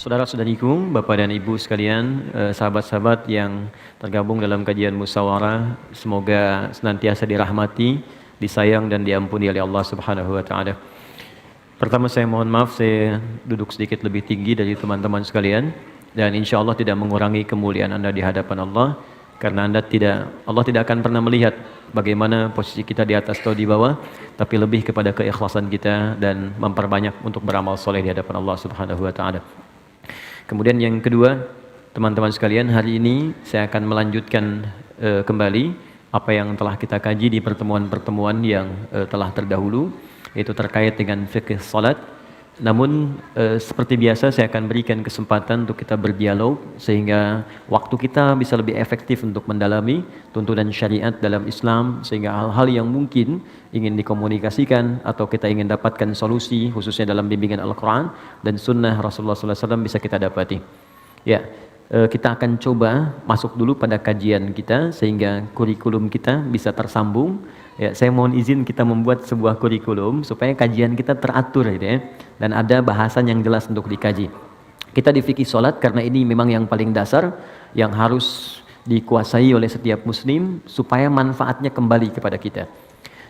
Saudara-saudariku, Bapak dan Ibu sekalian, sahabat-sahabat yang tergabung dalam kajian musyawarah, semoga senantiasa dirahmati, disayang dan diampuni oleh Allah Subhanahu wa taala. Pertama saya mohon maaf, saya duduk sedikit lebih tinggi dari teman-teman sekalian dan insya Allah tidak mengurangi kemuliaan Anda di hadapan Allah, karena Allah tidak akan pernah melihat bagaimana posisi kita di atas atau di bawah, tapi lebih kepada keikhlasan kita dan memperbanyak untuk beramal soleh di hadapan Allah Subhanahu wa taala. Kemudian yang kedua, teman-teman sekalian, hari ini saya akan melanjutkan kembali apa yang telah kita kaji di pertemuan-pertemuan yang telah terdahulu, yaitu terkait dengan fikih salat. Namun seperti biasa saya akan berikan kesempatan untuk kita berdialog sehingga waktu kita bisa lebih efektif untuk mendalami tuntunan syariat dalam Islam, sehingga hal-hal yang mungkin ingin dikomunikasikan atau kita ingin dapatkan solusi khususnya dalam bimbingan Al-Quran dan Sunnah Rasulullah SAW bisa kita dapati. Ya, kita akan coba masuk dulu pada kajian kita sehingga kurikulum kita bisa tersambung. Ya, saya mohon izin kita membuat sebuah kurikulum supaya kajian kita teratur gitu ya, dan ada bahasan yang jelas untuk dikaji. Kita di fikih salat karena ini memang yang paling dasar yang harus dikuasai oleh setiap muslim supaya manfaatnya kembali kepada kita.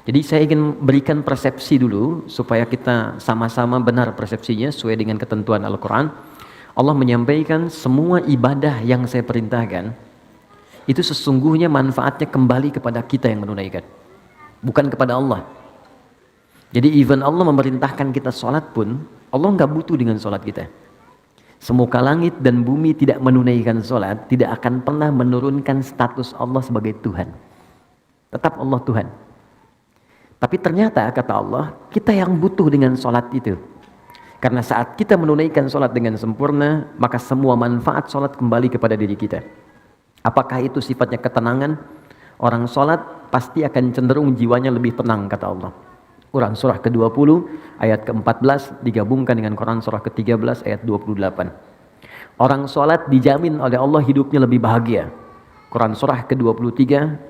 Jadi saya ingin berikan persepsi dulu supaya kita sama-sama benar persepsinya sesuai dengan ketentuan Al-Quran. Allah menyampaikan semua ibadah yang saya perintahkan itu sesungguhnya manfaatnya kembali kepada kita yang menunaikan, bukan kepada Allah. Jadi even Allah memerintahkan kita sholat pun, Allah nggak butuh dengan sholat kita. Semuka langit dan bumi tidak menunaikan sholat, tidak akan pernah menurunkan status Allah sebagai Tuhan. Tetap Allah Tuhan. Tapi ternyata kata Allah, kita yang butuh dengan sholat itu. Karena saat kita menunaikan sholat dengan sempurna, maka semua manfaat sholat kembali kepada diri kita. Apakah itu sifatnya ketenangan? Orang sholat pasti akan cenderung jiwanya lebih tenang kata Allah. Quran surah ke-20 ayat ke-14 digabungkan dengan Quran surah ke-13 ayat 28. Orang sholat dijamin oleh Allah hidupnya lebih bahagia. Quran surah ke-23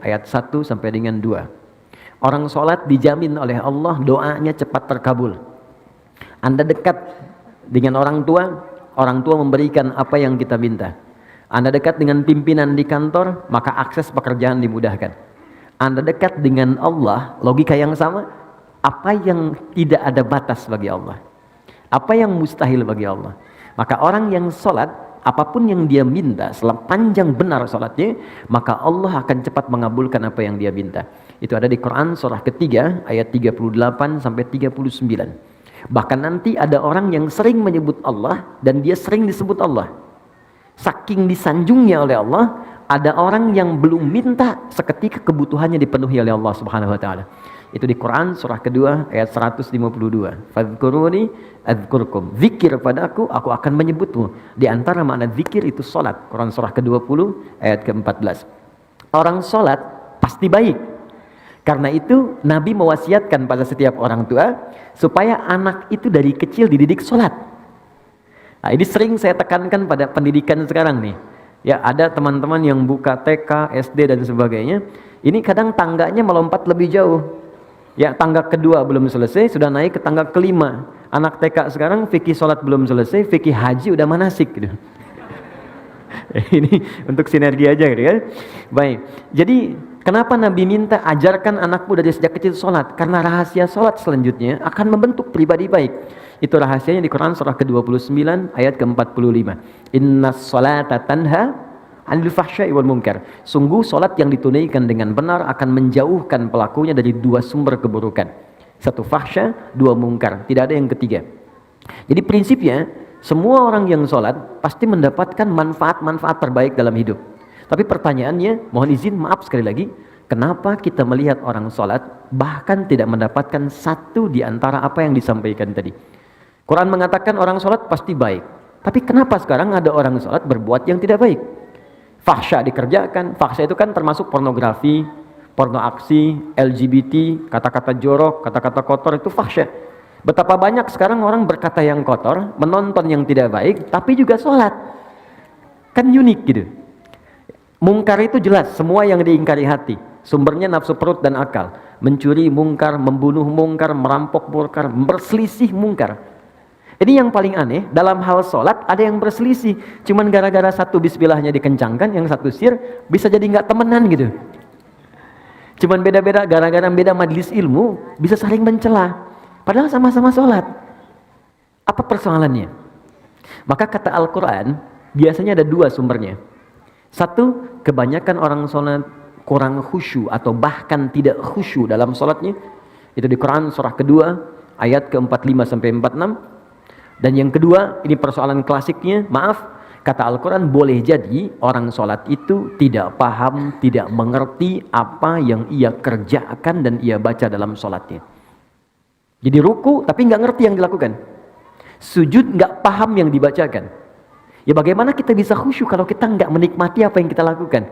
ayat 1 sampai dengan 2. Orang sholat dijamin oleh Allah doanya cepat terkabul. Anda dekat dengan orang tua memberikan apa yang kita minta. Anda dekat dengan pimpinan di kantor, maka akses pekerjaan dimudahkan. Anda dekat dengan Allah, logika yang sama, apa yang tidak ada batas bagi Allah? Apa yang mustahil bagi Allah? Maka orang yang sholat, apapun yang dia minta, selama panjang benar sholatnya, maka Allah akan cepat mengabulkan apa yang dia minta. Itu ada di Quran surah ketiga ayat 38 sampai 39. Bahkan nanti ada orang yang sering menyebut Allah dan dia sering disebut Allah. Saking disanjungnya oleh Allah, ada orang yang belum minta seketika kebutuhannya dipenuhi oleh Allah Subhanahu wa taala. Itu di Quran surah kedua ayat 152. Fadhkuruni adzkurkum. Zikir padaku, aku akan menyebutmu. Di antara makna zikir itu salat. Quran surah ke-20 ayat ke-14. Orang salat pasti baik. Karena itu Nabi mewasiatkan pada setiap orang tua supaya anak itu dari kecil dididik sholat. Nah, ini sering saya tekankan pada pendidikan sekarang nih. Ya, ada teman-teman yang buka TK, SD dan sebagainya. Ini kadang tangganya melompat lebih jauh. Ya, tangga kedua belum selesai, sudah naik ke tangga kelima. Anak TK sekarang fikih sholat belum selesai, fikih haji udah manasik gitu. Ini untuk sinergi aja gitu kan. Baik. Jadi kenapa Nabi minta ajarkan anakmu dari sejak kecil sholat? Karena rahasia sholat selanjutnya akan membentuk pribadi baik. Itu rahasianya di Quran surah ke-29 ayat ke-45. Inna sholata tanha 'anil fahsya'i wal munkar. Sungguh sholat yang ditunaikan dengan benar akan menjauhkan pelakunya dari dua sumber keburukan. Satu fahsya, dua munkar. Tidak ada yang ketiga. Jadi prinsipnya semua orang yang sholat pasti mendapatkan manfaat-manfaat terbaik dalam hidup. Tapi pertanyaannya, mohon izin, maaf sekali lagi, kenapa kita melihat orang sholat bahkan tidak mendapatkan satu di antara apa yang disampaikan tadi? Quran mengatakan orang sholat pasti baik. Tapi kenapa sekarang ada orang sholat berbuat yang tidak baik? Fahsya dikerjakan. Fahsya itu kan termasuk pornografi, porno aksi, LGBT, kata-kata jorok, kata-kata kotor, itu fahsya. Betapa banyak sekarang orang berkata yang kotor, menonton yang tidak baik, tapi juga sholat. Kan unik gitu. Mungkar itu jelas, semua yang diingkari hati. Sumbernya nafsu perut dan akal. Mencuri mungkar, membunuh mungkar, merampok mungkar, berselisih mungkar. Ini yang paling aneh, dalam hal sholat ada yang berselisih. Cuman gara-gara satu bismillahnya dikencangkan, yang satu sir, bisa jadi nggak temenan gitu. Cuman beda-beda, gara-gara beda majelis ilmu, bisa saling mencela. Padahal sama-sama sholat. Apa persoalannya? Maka kata Al-Quran, biasanya ada dua sumbernya. Satu, kebanyakan orang sholat kurang khusyuk atau bahkan tidak khusyuk dalam sholatnya. Itu di Quran surah kedua, ayat ke-45 sampai 46. Dan yang kedua, ini persoalan klasiknya, maaf, kata Al-Quran, boleh jadi orang sholat itu tidak paham, tidak mengerti apa yang ia kerjakan dan ia baca dalam sholatnya. Jadi ruku, tapi nggak ngerti yang dilakukan. Sujud, nggak paham yang dibacakan. Ya bagaimana kita bisa khusyuk kalau kita nggak menikmati apa yang kita lakukan?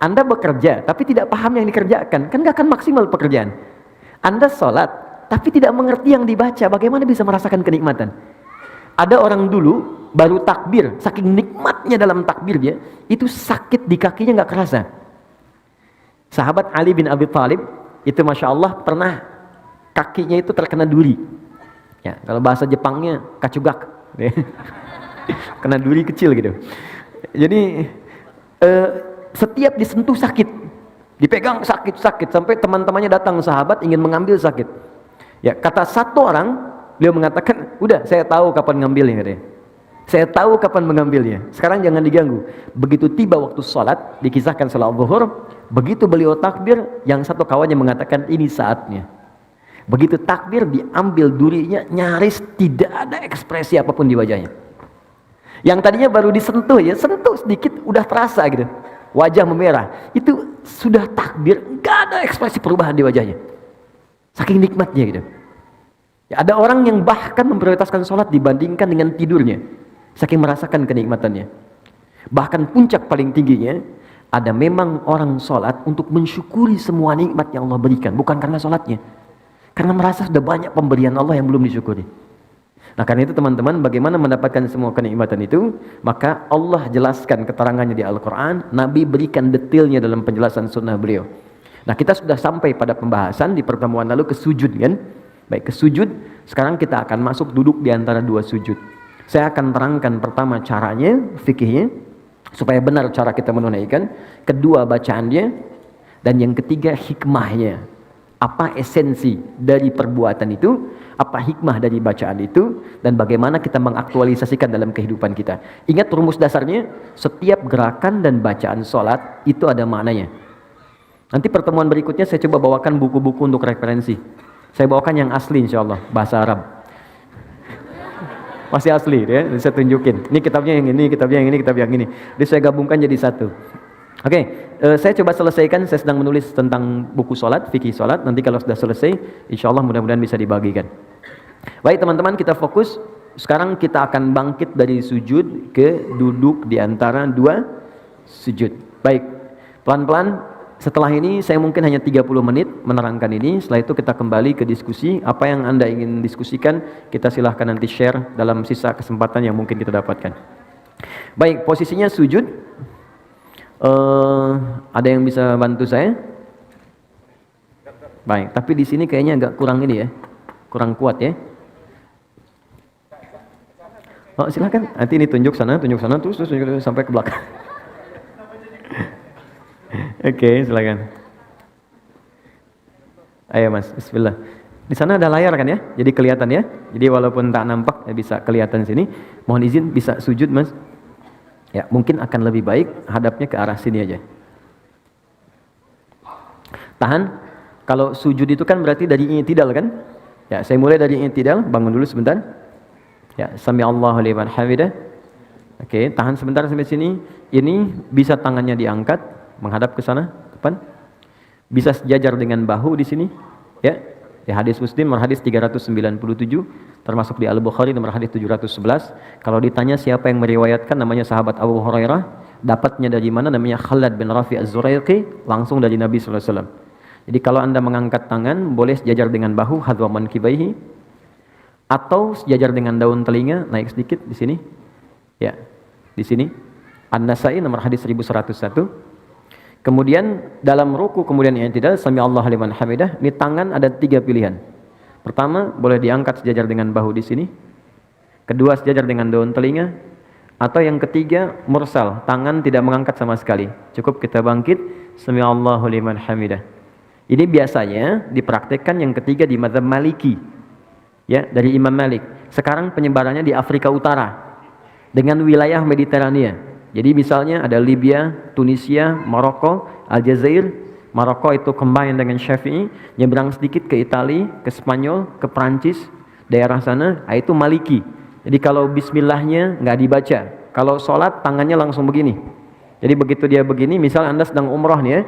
Anda bekerja, tapi tidak paham yang dikerjakan, kan nggak akan maksimal pekerjaan. Anda sholat, tapi tidak mengerti yang dibaca, bagaimana bisa merasakan kenikmatan? Ada orang dulu baru takbir, saking nikmatnya dalam takbirnya, itu sakit di kakinya nggak kerasa. Sahabat Ali bin Abi Thalib itu masya Allah pernah kakinya itu terkena duri. Ya, kalau bahasa Jepangnya kacugak, kena duri kecil gitu. Jadi setiap disentuh sakit, dipegang sakit sampai teman-temannya datang sahabat ingin mengambil sakit. Ya kata satu orang. Beliau mengatakan, udah saya tahu kapan ngambilnya katanya. Saya tahu kapan mengambilnya. Sekarang jangan diganggu. Begitu tiba waktu sholat, dikisahkan sholat zuhur, begitu beliau takbir, yang satu kawannya mengatakan ini saatnya. Begitu takbir, diambil durinya, nyaris tidak ada ekspresi apapun di wajahnya. Yang tadinya baru disentuh ya, sentuh sedikit udah terasa gitu. Wajah memerah. Itu sudah takbir, nggak ada ekspresi perubahan di wajahnya. Saking nikmatnya gitu. Ya, ada orang yang bahkan memprioritaskan sholat dibandingkan dengan tidurnya, saking merasakan kenikmatannya. Bahkan puncak paling tingginya, ada memang orang sholat untuk mensyukuri semua nikmat yang Allah berikan, bukan karena sholatnya, karena merasa sudah banyak pemberian Allah yang belum disyukuri. Nah karena itu teman-teman, bagaimana mendapatkan semua kenikmatan itu? Maka Allah jelaskan keterangannya di Al-Quran, Nabi berikan detailnya dalam penjelasan sunnah beliau. Nah kita sudah sampai pada pembahasan di pertemuan lalu ke sujud kan? Baik, ke sujud, sekarang kita akan masuk duduk di antara dua sujud. Saya akan terangkan pertama caranya, fikihnya, supaya benar cara kita menunaikan. Kedua bacaannya, dan yang ketiga hikmahnya. Apa esensi dari perbuatan itu, apa hikmah dari bacaan itu, dan bagaimana kita mengaktualisasikan dalam kehidupan kita. Ingat rumus dasarnya, setiap gerakan dan bacaan sholat itu ada maknanya. Nanti pertemuan berikutnya saya coba bawakan buku-buku untuk referensi. Saya bawakan yang asli insya Allah, bahasa Arab. Masih asli ya, saya tunjukin. Ini kitabnya yang ini, kitabnya yang ini, kitab yang ini. Jadi saya gabungkan jadi satu. Oke, saya coba selesaikan, saya sedang menulis tentang buku sholat, fikih sholat. Nanti kalau sudah selesai, insya Allah mudah-mudahan bisa dibagikan. Baik teman-teman, kita fokus. Sekarang kita akan bangkit dari sujud ke duduk di antara dua sujud. Baik, pelan-pelan. Setelah ini saya mungkin hanya 30 menit menerangkan ini. Setelah itu kita kembali ke diskusi. Apa yang Anda ingin diskusikan, kita silahkan nanti share dalam sisa kesempatan yang mungkin kita dapatkan. Baik, posisinya sujud. Ada yang bisa bantu saya? Baik, tapi di sini kayaknya agak kurang ini ya, kurang kuat ya. Oh silahkan, nanti ini tunjuk sana, terus tunjuk sampai ke belakang. Oke, silakan. Ayo Mas, bismillah. Di sana ada layar kan ya? Jadi kelihatan ya. Jadi walaupun tak nampak bisa kelihatan sini. Mohon izin bisa sujud Mas. Ya, mungkin akan lebih baik hadapnya ke arah sini aja. Tahan. Kalau sujud itu kan berarti dari i'tidal kan? Ya, saya mulai dari i'tidal, bangun dulu sebentar. Ya, sami Allahu liman hamidah. Oke, tahan sebentar sampai sini. Ini bisa tangannya diangkat menghadap ke sana, depan. Bisa sejajar dengan bahu di sini, ya. Di hadis Muslim nomor hadis 397, termasuk di Al-Bukhari nomor hadis 711. Kalau ditanya siapa yang meriwayatkan, namanya sahabat Abu Hurairah. Dapatnya dari mana? Namanya Khalad bin Rafi' Az-Zuraiqi, langsung dari Nabi sallallahu alaihi wasallam. Jadi kalau Anda mengangkat tangan, boleh sejajar dengan bahu, hadwa mankibaihi, atau sejajar dengan daun telinga, naik sedikit di sini. Ya, di sini. An-Nasai nomor hadis 1101. Kemudian dalam ruku kemudian i'tidal, sami Allahu liman hamidah. Ini tangan ada 3 pilihan. Pertama, boleh diangkat sejajar dengan bahu di sini. kedua sejajar dengan daun telinga, atau yang ketiga mursal, tangan tidak mengangkat sama sekali. Cukup kita bangkit, sami'allahu liman hamidah. Ini biasanya dipraktekkan yang ketiga di mazhab Maliki. Ya, dari Imam Malik. Sekarang penyebarannya di Afrika Utara dengan wilayah Mediterania. Jadi misalnya ada Libya, Tunisia, Maroko, Aljazair. Maroko itu combine dengan Syafi'i, nyebrang sedikit ke Itali, ke Spanyol, ke Prancis, daerah sana, itu Maliki. Jadi kalau bismillahnya nggak dibaca, kalau sholat tangannya langsung begini. Jadi begitu dia begini, misal Anda sedang umrah nih ya,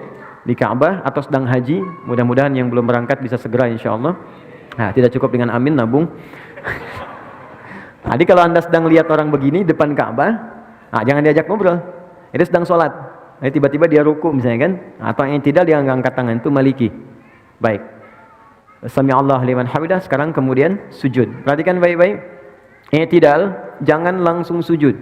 di Ka'bah atau sedang haji, mudah-mudahan yang belum berangkat bisa segera insya Allah. Nah, tidak cukup dengan amin, nabung. Jadi kalau Anda sedang lihat orang begini depan Ka'bah, nah, jangan diajak ngobrol, itu sedang sholat. Nah, tiba-tiba dia ruku misalnya kan, atau yang tidak dia angkat tangan, itu Maliki. Baik, sami'allahu liman hamidah. Sekarang kemudian sujud. Perhatikan baik-baik. I'tidal, jangan langsung sujud.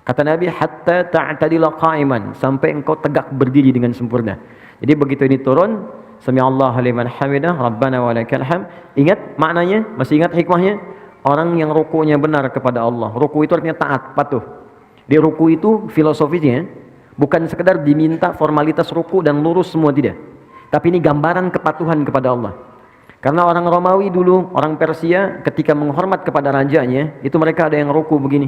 Kata Nabi, hatta ta'tadila qa'iman, sampai engkau tegak berdiri dengan sempurna. Jadi begitu ini turun, sami'allahu liman hamidah, rabbana walakal hamd. Ingat maknanya? Masih ingat hikmahnya? Orang yang rukunya benar kepada Allah. Ruku itu artinya taat, patuh. Di ruku itu filosofisnya bukan sekedar diminta formalitas ruku dan lurus semua, tidak. Tapi ini gambaran kepatuhan kepada Allah. Karena orang Romawi dulu, orang Persia ketika menghormat kepada rajanya, itu mereka ada yang ruku begini,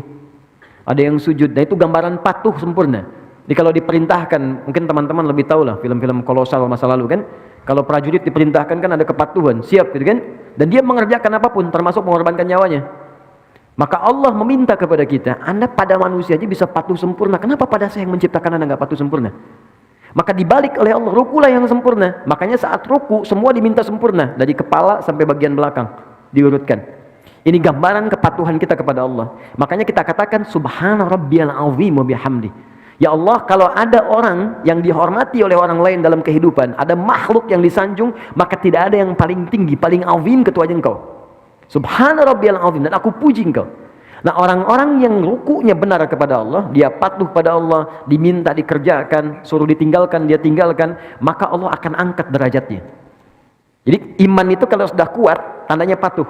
ada yang sujud. Nah itu gambaran patuh sempurna. Jadi kalau diperintahkan, mungkin teman-teman lebih tahu lah film-film kolosal masa lalu kan, kalau prajurit diperintahkan kan ada kepatuhan, siap gitu kan, dan dia mengerjakan apapun termasuk mengorbankan nyawanya. Maka Allah meminta kepada kita, Anda pada manusia aja bisa patuh sempurna, kenapa pada saya yang menciptakan Anda nggak patuh sempurna? Maka dibalik oleh Allah, rukulah yang sempurna. Makanya saat ruku semua diminta sempurna, dari kepala sampai bagian belakang diurutkan. Ini gambaran kepatuhan kita kepada Allah. Makanya kita katakan subhana rabbiyal azim wa bihamdi. Ya Allah, kalau ada orang yang dihormati oleh orang lain dalam kehidupan, ada makhluk yang disanjung, maka tidak ada yang paling tinggi, paling azim kecuali Engkau. Subhana rabbiyal azim, dan aku puji Engkau. Nah, orang-orang yang rukunya benar kepada Allah, dia patuh pada Allah, diminta dikerjakan, suruh ditinggalkan dia tinggalkan, maka Allah akan angkat derajatnya. Jadi iman itu kalau sudah kuat, tandanya patuh.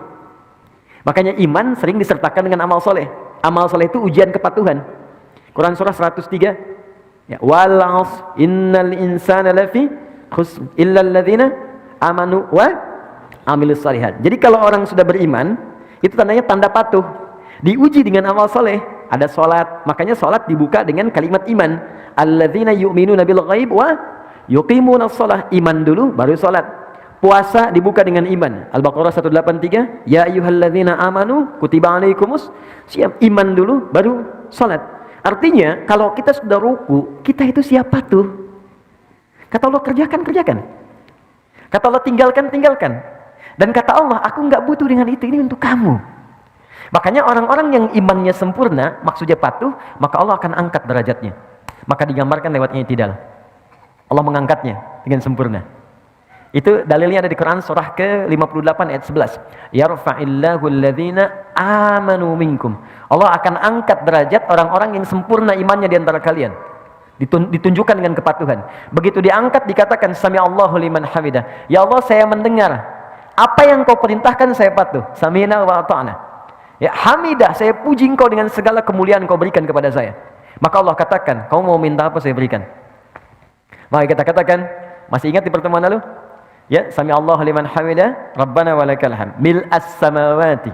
Makanya iman sering disertakan dengan amal soleh. Amal soleh itu ujian kepatuhan. Quran surah 103, ya, wal 'asr innal insana lafi khusr illa alladzina amanu wa amilus shalihat. Jadi kalau orang sudah beriman, itu tandanya tanda patuh. Diuji dengan amal soleh. Ada sholat, makanya sholat dibuka dengan kalimat iman. Alladzina yu'minuna bil ghaib wa yuqimunas shalah. Iman dulu baru sholat. Puasa dibuka dengan iman. Al-Baqarah 183, ya ayyuhalladzina amanu kutiba alaikumus shiyam. Iman dulu baru sholat. Artinya kalau kita sudah ruku, kita itu siap patuh. Kata Allah kerjakan, kerjakan. Kata Allah tinggalkan, tinggalkan. Dan kata Allah, aku nggak butuh dengan itu, ini untuk kamu. Makanya orang-orang yang imannya sempurna, maksudnya patuh, maka Allah akan angkat derajatnya. Maka digambarkan lewat i'tidal. Allah mengangkatnya dengan sempurna. Itu dalilnya ada di Quran surah ke-58 ayat 11. Yarfa'illahu alladhina amanu minkum. Allah akan angkat derajat orang-orang yang sempurna imannya di antara kalian. Ditunjukkan dengan kepatuhan. Begitu diangkat dikatakan sami'allahu liman hamidah. Ya Allah, saya mendengar apa yang kau perintahkan, saya patuh. Sami'na wa ata'na. Ya hamidah, saya puji engkau dengan segala kemuliaan kau berikan kepada saya. Maka Allah katakan, kau mau minta apa saya berikan. Maka kita katakan, masih ingat di pertemuan lalu? Ya, sami'allahu liman hamidah, rabbana walakal hamd. Mil'as samawati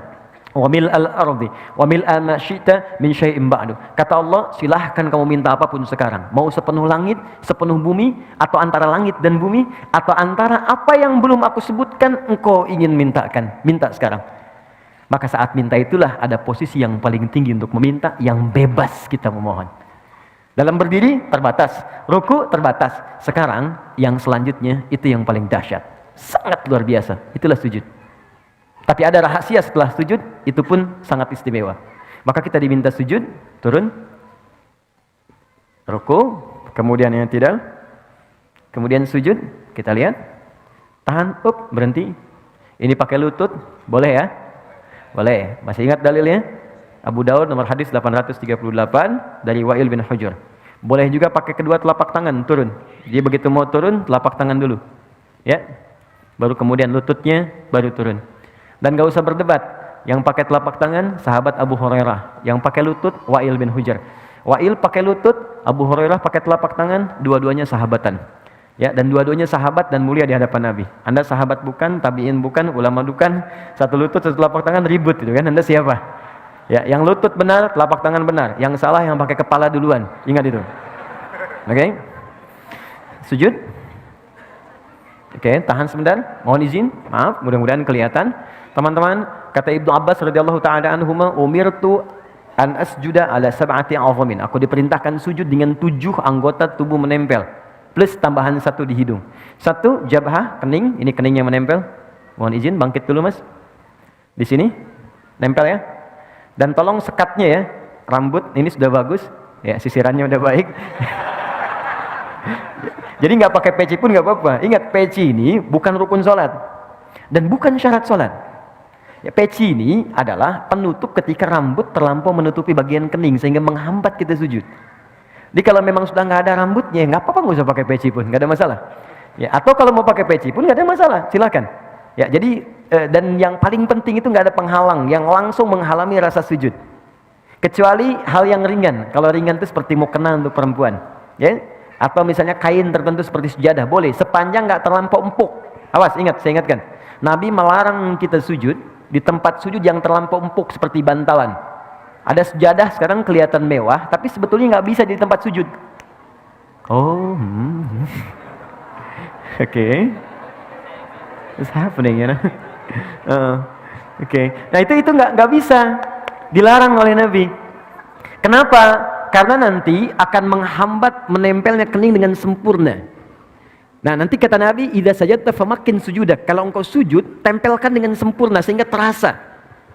wa mil'al ardi wa mil'a ma syi'ta min syai'in ba'du. Kata Allah, silahkan kamu minta apapun sekarang. Mau sepenuh langit, sepenuh bumi, atau antara langit dan bumi, atau antara apa yang belum aku sebutkan engkau ingin mintakan. Minta sekarang. Maka saat minta itulah ada posisi yang paling tinggi untuk meminta, yang bebas kita memohon. Dalam berdiri terbatas, ruku terbatas. Sekarang yang selanjutnya itu yang paling dahsyat, sangat luar biasa. Itulah sujud. Tapi ada rahasia setelah sujud, itu pun sangat istimewa. Maka kita diminta sujud, turun, ruku, kemudian yang tidak, kemudian sujud. Kita lihat, tahan, up, berhenti. Ini pakai lutut, boleh ya? Boleh. Masih ingat dalilnya? Abu Daud nomor hadis 838 dari Wa'il bin Hujur. Boleh juga pakai kedua telapak tangan turun. Jadi begitu mau turun, telapak tangan dulu. Ya. Baru kemudian lututnya baru turun. Dan gak usah berdebat. Yang pakai telapak tangan sahabat Abu Hurairah, yang pakai lutut Wa'il bin Hujr. Wa'il pakai lutut, Abu Hurairah pakai telapak tangan, dua-duanya sahabatan. Ya, dan dua-duanya sahabat dan mulia di hadapan Nabi. Anda sahabat bukan, tabi'in bukan, ulama bukan, satu lutut satu telapak tangan ribut gitu kan. Anda siapa? Ya, yang lutut benar, telapak tangan benar. Yang salah yang pakai kepala duluan. Ingat itu. Oke? Sujud. Oke, tahan sebentar. Mohon izin. Maaf, mudah-mudahan kelihatan. Teman-teman, kata Ibnu Abbas radhiyallahu taala anhuma, umirtu an asjuda ala sab'ati azamin. Aku diperintahkan sujud dengan 7 anggota tubuh menempel. Plus tambahan 1 di hidung. 1 jabhah, kening, ini kening yang menempel. Mohon izin bangkit dulu Mas. Di sini nempel ya. Dan tolong sekatnya ya. Rambut ini sudah bagus, ya sisirannya udah baik. Jadi nggak pakai peci pun nggak apa-apa. Ingat, peci ini bukan rukun sholat dan bukan syarat sholat. Ya, peci ini adalah penutup ketika rambut terlampau menutupi bagian kening sehingga menghambat kita sujud. Jadi kalau memang sudah nggak ada rambutnya, nggak apa-apa, nggak usah pakai peci pun, nggak ada masalah. Ya, atau kalau mau pakai peci pun nggak ada masalah, silakan. Ya, jadi dan yang paling penting itu nggak ada penghalang yang langsung menghalangi rasa sujud. Kecuali hal yang ringan. Kalau ringan itu seperti mukena untuk perempuan, ya. Atau misalnya kain tertentu seperti sejadah, boleh, sepanjang nggak terlampau empuk. Awas, ingat, saya ingatkan. Nabi melarang kita sujud di tempat sujud yang terlampau empuk seperti bantalan. Ada sejadah sekarang kelihatan mewah, tapi sebetulnya nggak bisa di tempat sujud. Oh, okay. What's happening, you know? Okay. Nah itu nggak bisa, dilarang oleh Nabi. Kenapa? Karena nanti akan menghambat menempelnya kening dengan sempurna. Nah nanti kata Nabi, idza sajadta famakin sujudak. Kalau engkau sujud, tempelkan dengan sempurna sehingga terasa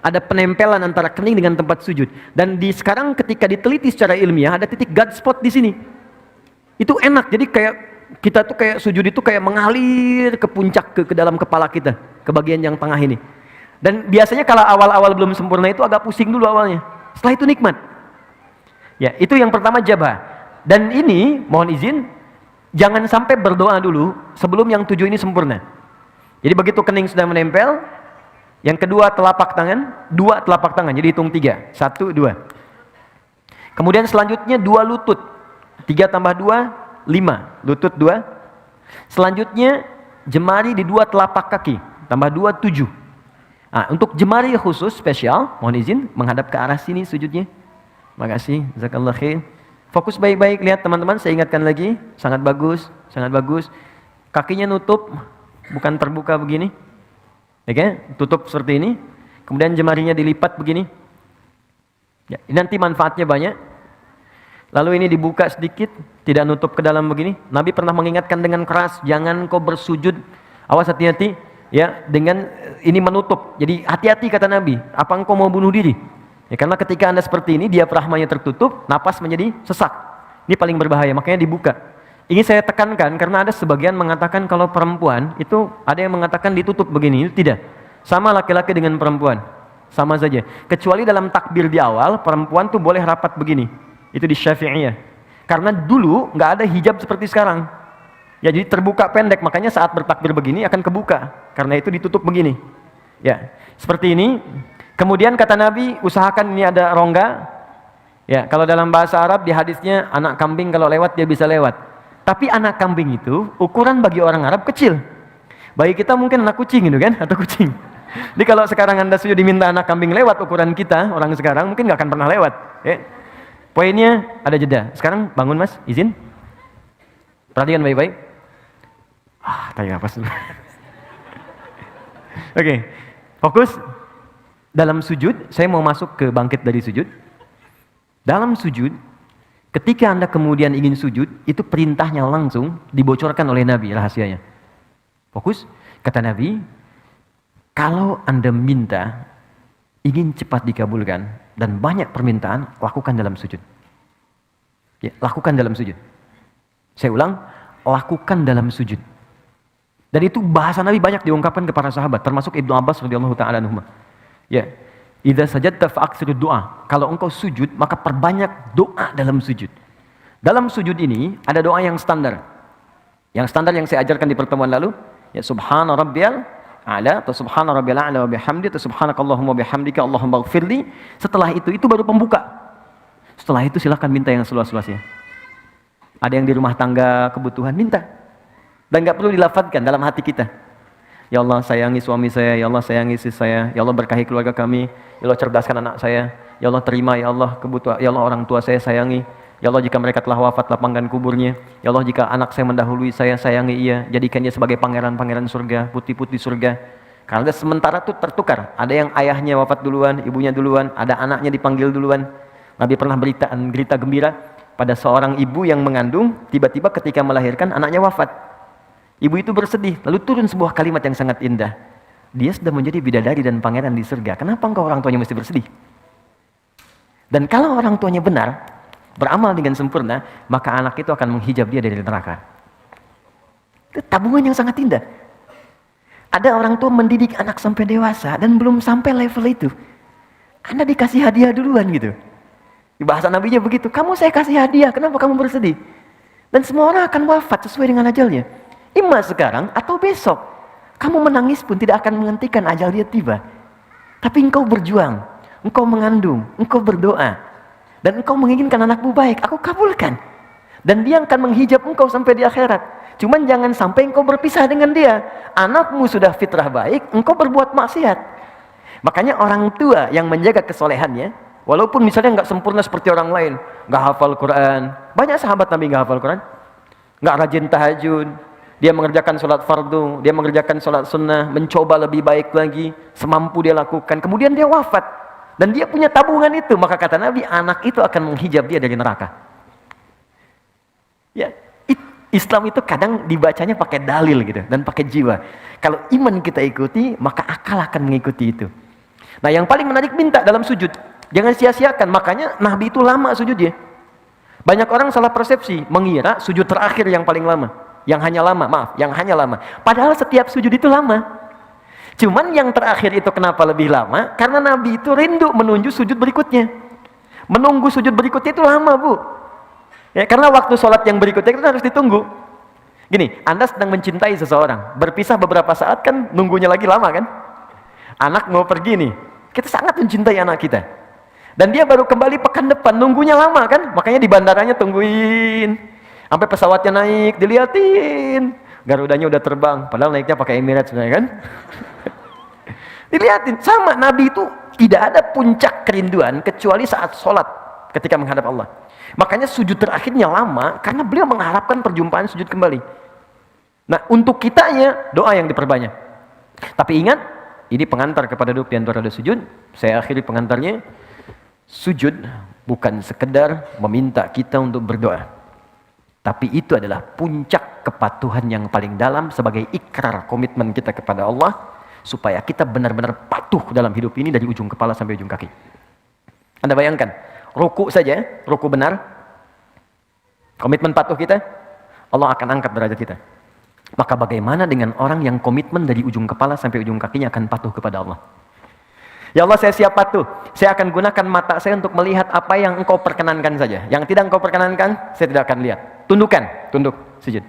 ada penempelan antara kening dengan tempat sujud. Dan sekarang ketika diteliti secara ilmiah ada titik God spot di sini. Itu enak. Jadi kayak kita tuh kayak sujud itu kayak mengalir ke puncak ke dalam kepala kita, ke bagian yang tengah ini. Dan biasanya kalau awal-awal belum sempurna itu agak pusing dulu awalnya. Setelah itu nikmat. Ya, itu yang pertama jabah. Dan ini mohon izin jangan sampai berdoa dulu sebelum yang 7 ini sempurna. Jadi begitu kening sudah menempel, yang kedua telapak tangan, 2 telapak tangan, jadi hitung 3, 1, 2. Kemudian selanjutnya 2 lutut, 3 tambah 2, 5, lutut 2. Selanjutnya jemari di 2 telapak kaki, tambah 2, 7. Nah, untuk jemari khusus spesial, mohon izin menghadap ke arah sini sujudnya. Makasih, jazakallah khair. Fokus baik-baik, lihat teman-teman, saya ingatkan lagi, sangat bagus, sangat bagus. Kakinya nutup, bukan terbuka begini. Oke, tutup seperti ini. Kemudian jemarinya dilipat begini. Ya, nanti manfaatnya banyak. Lalu ini dibuka sedikit, tidak nutup ke dalam begini. Nabi pernah mengingatkan dengan keras, jangan kau bersujud. Awas, hati-hati ya dengan ini menutup. Jadi hati-hati kata Nabi. Apa engkau mau bunuh diri? Ya, karena ketika Anda seperti ini, diafragmanya tertutup, napas menjadi sesak. Ini paling berbahaya, makanya dibuka. Ini saya tekankan karena ada sebagian mengatakan kalau perempuan itu ada yang mengatakan ditutup begini, itu tidak. Sama laki-laki dengan perempuan, sama saja. Kecuali dalam takbir di awal, perempuan tuh boleh rapat begini. Itu di Syafi'iyah. Karena dulu nggak ada hijab seperti sekarang. Ya jadi terbuka pendek, makanya saat bertakbir begini akan kebuka. Karena itu ditutup begini. Ya, seperti ini. Kemudian kata Nabi, usahakan ini ada rongga. Ya, kalau dalam bahasa Arab di hadisnya anak kambing kalau lewat dia bisa lewat. Tapi anak kambing itu ukuran bagi orang Arab kecil. Bagi kita mungkin anak kucing gitu kan, atau kucing. Jadi kalau sekarang Anda sudah diminta anak kambing lewat ukuran kita, orang sekarang mungkin nggak akan pernah lewat. Ya. Poinnya ada jeda. Sekarang bangun Mas, izin. Perhatikan baik-baik. Tarik nafas dulu. Oke, fokus. Dalam sujud, saya mau masuk ke bangkit dari sujud. Dalam sujud, ketika Anda kemudian ingin sujud, itu perintahnya langsung dibocorkan oleh Nabi rahasianya. Fokus, kata Nabi, kalau Anda minta, ingin cepat dikabulkan, dan banyak permintaan, lakukan dalam sujud. Ya, lakukan dalam sujud. Saya ulang, lakukan dalam sujud. Dan itu bahasa Nabi banyak diungkapkan kepada sahabat, termasuk Ibnu Abbas radhiyallahu ta'ala anhuma. Ya, idza sajadta fa'aksiru doa. Kalau engkau sujud, maka perbanyak doa dalam sujud. Dalam sujud ini ada doa yang standar. Yang standar yang saya ajarkan di pertemuan lalu, ya subhana rabbiyal a'la atau subhana rabbiyal a'la wa bihamdi atau subhanakallahumma bihamdika Allahumma ighfirli. Setelah itu baru pembuka. Setelah itu silakan minta yang seluas-luasnya. Ada yang di rumah tangga kebutuhan, minta. Dan nggak perlu dilafadzkan dalam hati kita. Ya Allah sayangi suami saya, ya Allah sayangi istri saya, ya Allah berkahi keluarga kami, ya Allah cerdaskan anak saya, ya Allah terima ya Allah kebutuhan, ya Allah orang tua saya sayangi, ya Allah jika mereka telah wafat lapangkan kuburnya, ya Allah jika anak saya mendahului saya sayangi ia, jadikan dia sebagai pangeran-pangeran surga, putih-putih surga. Karena sementara itu tertukar, ada yang ayahnya wafat duluan, ibunya duluan, ada anaknya dipanggil duluan. Nabi pernah berita gembira pada seorang ibu yang mengandung, tiba-tiba ketika melahirkan anaknya wafat. Ibu itu bersedih, lalu turun sebuah kalimat yang sangat indah. Dia sudah menjadi bidadari dan pangeran di surga. Kenapa engkau orang tuanya mesti bersedih? Dan kalau orang tuanya benar, beramal dengan sempurna, maka anak itu akan menghijab dia dari neraka. Itu tabungan yang sangat indah. Ada orang tua mendidik anak sampai dewasa dan belum sampai level itu. Anda dikasih hadiah duluan gitu. Di bahasa nabinya begitu, kamu saya kasih hadiah, kenapa kamu bersedih? Dan semua orang akan wafat sesuai dengan ajalnya. Imma sekarang atau besok. Kamu menangis pun tidak akan menghentikan ajal dia tiba. Tapi engkau berjuang, engkau mengandung, engkau berdoa, dan engkau menginginkan anakmu baik, aku kabulkan. Dan dia akan menghijab engkau sampai di akhirat. Cuman jangan sampai engkau berpisah dengan dia. Anakmu sudah fitrah baik, engkau berbuat maksiat. Makanya orang tua yang menjaga kesolehannya, walaupun misalnya nggak sempurna seperti orang lain, nggak hafal Quran. Banyak sahabat Nabi nggak hafal Quran, nggak rajin tahajud. Dia mengerjakan sholat fardu, dia mengerjakan sholat sunnah, mencoba lebih baik lagi, semampu dia lakukan. Kemudian dia wafat. Dan dia punya tabungan itu. Maka kata Nabi, anak itu akan menghijab dia dari neraka. Ya, Islam itu kadang dibacanya pakai dalil gitu, dan pakai jiwa. Kalau iman kita ikuti, maka akal akan mengikuti itu. Nah yang paling menarik minta dalam sujud. Jangan sia-siakan, makanya Nabi itu lama sujudnya. Banyak orang salah persepsi, mengira sujud terakhir yang paling lama. Yang hanya lama. Padahal setiap sujud itu lama. Cuman yang terakhir itu kenapa lebih lama? Karena Nabi itu rindu menuju sujud berikutnya. Menunggu sujud berikutnya itu lama, Bu. Ya, karena waktu sholat yang berikutnya itu harus ditunggu. Gini, Anda sedang mencintai seseorang, berpisah beberapa saat kan nunggunya lagi lama kan? Anak mau pergi nih, kita sangat mencintai anak kita. Dan dia baru kembali pekan depan, nunggunya lama kan? Makanya di bandaranya tungguin. Sampai pesawatnya naik, diliatin. Garudanya udah terbang, padahal naiknya pakai Emirates sebenarnya kan? Diliatin, sama Nabi itu tidak ada puncak kerinduan kecuali saat sholat ketika menghadap Allah. Makanya sujud terakhirnya lama karena beliau mengharapkan perjumpaan sujud kembali. Nah, untuk kitanya doa yang diperbanyak. Tapi ingat, ini pengantar kepada duduk di antara sujud. Saya akhiri pengantarnya. Sujud bukan sekedar meminta kita untuk berdoa. Tapi itu adalah puncak kepatuhan yang paling dalam sebagai ikrar komitmen kita kepada Allah supaya kita benar-benar patuh dalam hidup ini dari ujung kepala sampai ujung kaki. Anda bayangkan, ruku saja, ruku benar, komitmen patuh kita, Allah akan angkat derajat kita. Maka bagaimana dengan orang yang komitmen dari ujung kepala sampai ujung kakinya akan patuh kepada Allah? Ya Allah, saya siap patuh. Saya akan gunakan mata saya untuk melihat apa yang engkau perkenankan saja. Yang tidak engkau perkenankan, saya tidak akan lihat. Tunduk, sujud.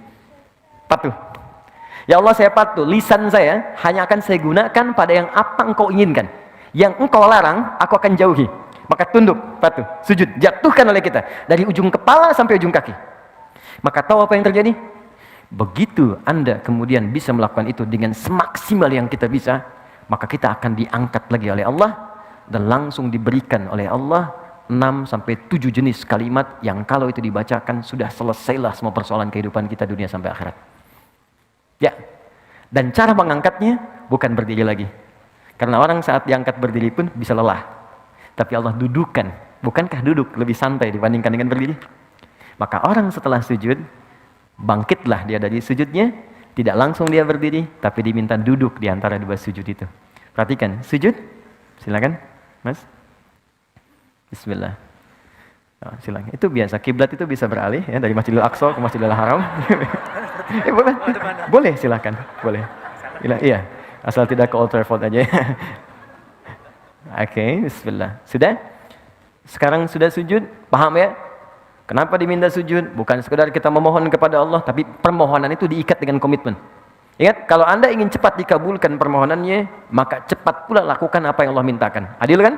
Patuh. Ya Allah, saya patuh. Lisan saya hanya akan saya gunakan pada yang apa engkau inginkan. Yang engkau larang, aku akan jauhi. Maka tunduk, patuh, sujud. Jatuhkan oleh kita. Dari ujung kepala sampai ujung kaki. Maka tahu apa yang terjadi? Begitu Anda kemudian bisa melakukan itu dengan semaksimal yang kita bisa, maka kita akan diangkat lagi oleh Allah dan langsung diberikan oleh Allah 6-7 jenis kalimat yang kalau itu dibacakan sudah selesailah semua persoalan kehidupan kita dunia sampai akhirat. Ya. Dan cara mengangkatnya bukan berdiri lagi. Karena orang saat diangkat berdiri pun bisa lelah. Tapi Allah dudukan. Bukankah duduk lebih santai dibandingkan dengan berdiri? Maka orang setelah sujud, bangkitlah dia dari sujudnya. Tidak langsung dia berdiri, tapi diminta duduk di antara dua sujud itu. Perhatikan, sujud. Silakan, Mas. Bismillah. Oh, silakan. Itu biasa, kiblat itu bisa beralih ya dari Masjidil Aqsa ke Masjidil Haram. Boleh. Boleh, silakan. Boleh. Iya, asal tidak ke Old Trafford aja. Oke, bismillah. Sudah? Sekarang sudah sujud? Paham ya? Kenapa diminta sujud? Bukan sekedar kita memohon kepada Allah, tapi permohonan itu diikat dengan komitmen. Ingat, kalau Anda ingin cepat dikabulkan permohonannya, maka cepat pula lakukan apa yang Allah mintakan. Adil kan?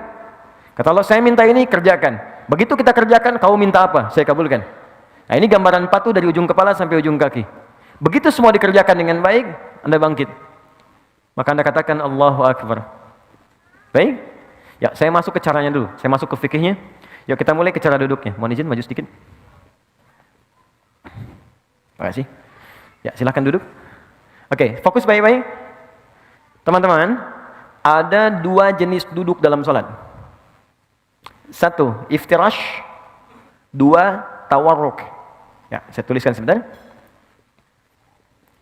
Kata Allah, saya minta ini, kerjakan. Begitu kita kerjakan, kamu minta apa? Saya kabulkan. Nah, ini gambaran patuh dari ujung kepala sampai ujung kaki. Begitu semua dikerjakan dengan baik, Anda bangkit. Maka Anda katakan, Allahu Akbar. Baik? Ya, saya masuk ke caranya dulu. Saya masuk ke fikihnya. Yuk kita mulai ke cara duduknya. Mohon izin, maju sedikit. Terima kasih. Ya, silahkan duduk. Oke, fokus baik-baik. Teman-teman, ada 2 jenis duduk dalam sholat. 1, iftirash. 2, tawarruk. Ya, saya tuliskan sebentar.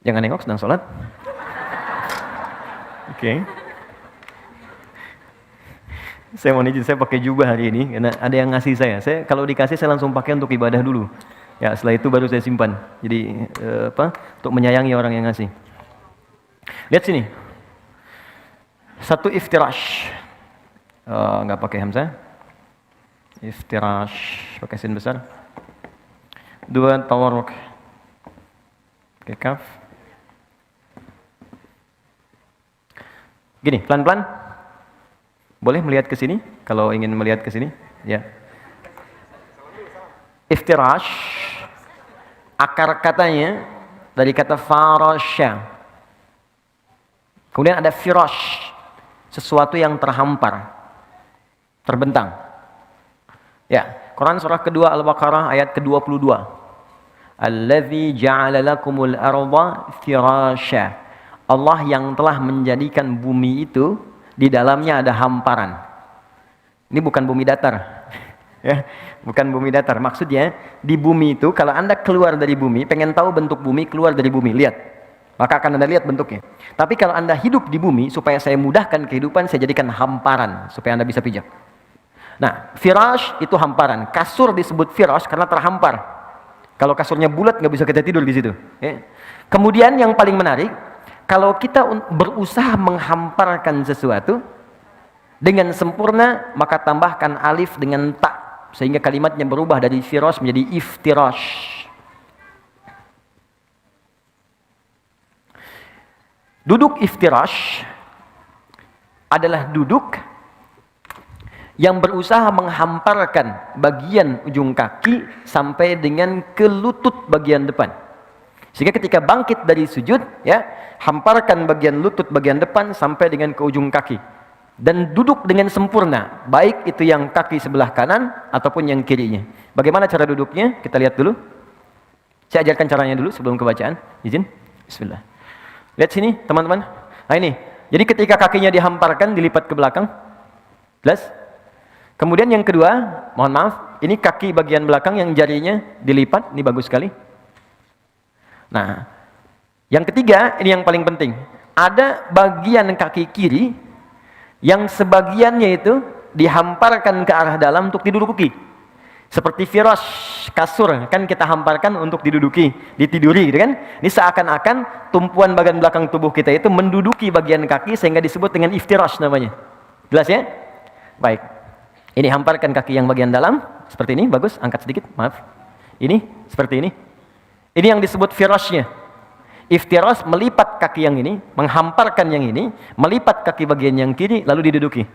Jangan nengok, sedang sholat. Oke. Saya mau izin, saya pakai jubah hari ini karena ada yang ngasih saya. Saya kalau dikasih saya langsung pakai untuk ibadah dulu. Ya, setelah itu baru saya simpan. Jadi untuk menyayangi orang yang ngasih. Lihat sini. 1 iftirash. Nggak pakai hamzah. Iftirash pakai sin besar. 2, tawarruk. Pakai kaf. Gini, pelan-pelan. Boleh melihat ke sini kalau ingin melihat ke sini, ya. Iftirash akar katanya dari kata farasya. Kemudian ada firash, sesuatu yang terhampar, terbentang. Ya, Quran surah kedua Al-Baqarah ayat ke-22. Allazi ja'ala lakumul arda firasya. Allah yang telah menjadikan bumi itu di dalamnya ada hamparan. Ini bukan bumi datar. Ya, bukan bumi datar. Maksudnya di bumi itu kalau Anda keluar dari bumi, pengen tahu bentuk bumi, keluar dari bumi, lihat. Maka akan Anda lihat bentuknya. Tapi kalau Anda hidup di bumi, supaya saya mudahkan kehidupan, saya jadikan hamparan supaya Anda bisa pijak. Nah, firash itu hamparan. Kasur disebut firash karena terhampar. Kalau kasurnya bulat nggak bisa kita tidur di situ. Ya. Kemudian yang paling menarik, kalau kita berusaha menghamparkan sesuatu dengan sempurna, maka tambahkan alif dengan ta, sehingga kalimatnya berubah dari firash menjadi iftirash. Duduk iftirash adalah duduk yang berusaha menghamparkan bagian ujung kaki sampai dengan ke lutut bagian depan. Sehingga ketika bangkit dari sujud, ya, hamparkan bagian lutut bagian depan sampai dengan ke ujung kaki. Dan duduk dengan sempurna, baik itu yang kaki sebelah kanan ataupun yang kirinya. Bagaimana cara duduknya? Kita lihat dulu. Saya ajarkan caranya dulu sebelum kebacaan. Izin. Bismillah. Lihat sini, teman-teman. Nah ini. Jadi ketika kakinya dihamparkan, dilipat ke belakang. Jelas? Kemudian yang kedua, mohon maaf, ini kaki bagian belakang yang jarinya dilipat. Ini bagus sekali. Nah, yang ketiga, ini yang paling penting. Ada bagian kaki kiri yang sebagiannya itu dihamparkan ke arah dalam untuk diduduki. Seperti firash, kasur, kan kita hamparkan untuk diduduki, ditiduri gitu kan. Ini seakan-akan tumpuan bagian belakang tubuh kita itu menduduki bagian kaki sehingga disebut dengan iftirash namanya. Jelas ya? Baik. Ini hamparkan kaki yang bagian dalam, seperti ini, bagus, angkat sedikit, maaf. Ini, seperti ini. Ini yang disebut firashnya. Iftirash melipat kaki yang ini, menghamparkan yang ini, melipat kaki bagian yang kiri, lalu diduduki.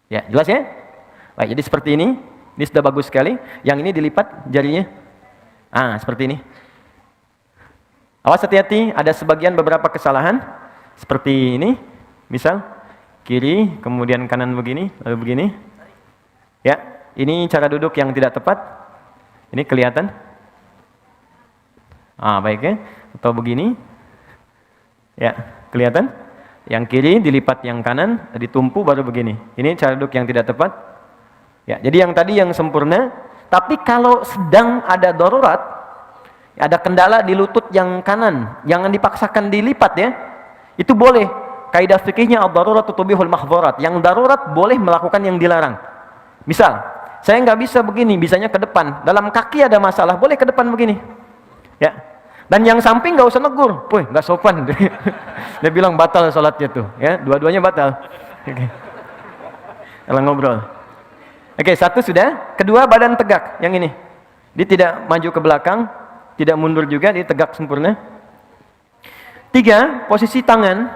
Ya, jelas ya? Baik, jadi seperti ini. Ini sudah bagus sekali. Yang ini dilipat jarinya. Seperti ini. Awas hati-hati, ada sebagian beberapa kesalahan. Seperti ini. Misal, kiri, kemudian kanan begini, lalu begini. Ya, ini cara duduk yang tidak tepat. Ini kelihatan. Baik ya. Atau begini. Ya, kelihatan? Yang kiri dilipat yang kanan, ditumpu baru begini. Ini cara duduk yang tidak tepat. Ya, jadi yang tadi yang sempurna, tapi kalau sedang ada darurat, ada kendala di lutut yang kanan, jangan dipaksakan dilipat ya. Itu boleh. Kaidah fikihnya ad-daruratu tubihul mahdzurat. Yang darurat boleh melakukan yang dilarang. Misal, saya nggak bisa begini, bisanya ke depan. Dalam kaki ada masalah, boleh ke depan begini. Ya. Dan yang samping nggak usah negur, woi nggak sopan. Dia bilang batal salatnya tuh, ya dua-duanya batal. Oke. Kalau ngobrol. Oke, satu sudah. Kedua, badan tegak, yang ini. Dia tidak maju ke belakang, tidak mundur juga, dia tegak sempurna. 3, posisi tangan.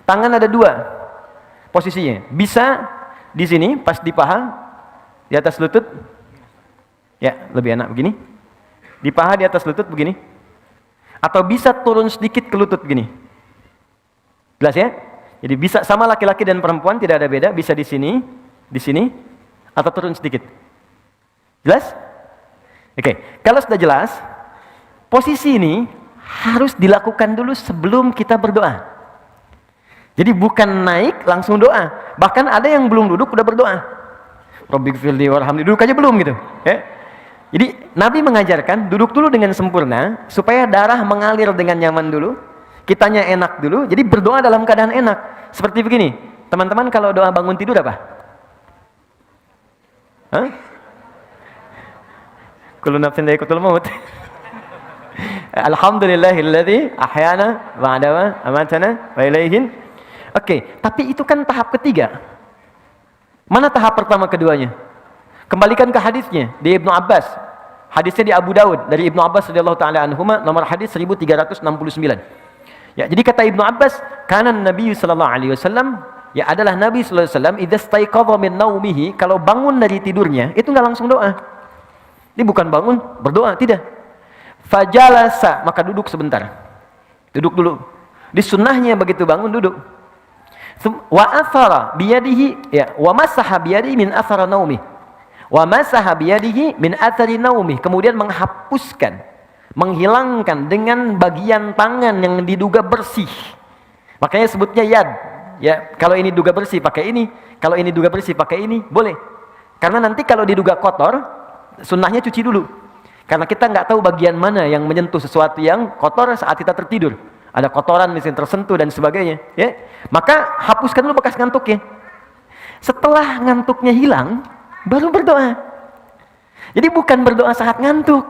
Tangan ada 2 posisinya. Bisa di sini pas di paha, di atas lutut. Ya, lebih enak begini. Di paha di atas lutut begini. Atau bisa turun sedikit ke lutut begini. Jelas ya? Jadi bisa sama laki-laki dan perempuan, tidak ada beda, bisa di sini, atau turun sedikit. Jelas? Oke, kalau sudah jelas, posisi ini harus dilakukan dulu sebelum kita berdoa. Jadi bukan naik langsung doa. Bahkan ada yang belum duduk udah berdoa. Rabbighfirli warhamni, duduk aja belum gitu. Ya. Jadi Nabi mengajarkan duduk dulu dengan sempurna supaya darah mengalir dengan nyaman dulu, kitanya enak dulu. Jadi berdoa dalam keadaan enak. Seperti begini, teman-teman kalau doa bangun tidur apa? Hah? Kullu nafsin dha'iqatul maut. Alhamdulillahilladzi ahyana ba'da ma amatana wa ilaihin. Oke, tapi itu kan tahap ketiga. Mana tahap pertama keduanya? Kembalikan ke hadisnya di Ibnu Abbas. Hadisnya di Abu Daud dari Ibnu Abbas radhiyallahu taala anhuma, nomor hadis 1369. Ya, jadi kata Ibnu Abbas, kana Nabi sallallahu alaihi wasallam, ya adalah Nabi sallallahu alaihi wasallam idza staiqadha min naumihi, kalau bangun dari tidurnya itu enggak langsung doa. Ini bukan bangun berdoa, tidak. Fajalasa, maka duduk sebentar. Duduk dulu. Di sunnahnya begitu bangun duduk. Wa athara biyadihi, ya, wa masaha biyadihi min athara naumi. Wa masaha biyadihi min athari naumi. Kemudian menghapuskan, menghilangkan dengan bagian tangan yang diduga bersih. Makanya sebutnya yad. Ya, kalau ini diduga bersih pakai ini, kalau ini diduga bersih pakai ini, boleh. Karena nanti kalau diduga kotor, sunnahnya cuci dulu. Karena kita nggak tahu bagian mana yang menyentuh sesuatu yang kotor saat kita tertidur. Ada kotoran misalnya tersentuh dan sebagainya, ya. Maka hapuskan dulu bekas ngantuknya. Setelah ngantuknya hilang, baru berdoa. Jadi bukan berdoa saat ngantuk.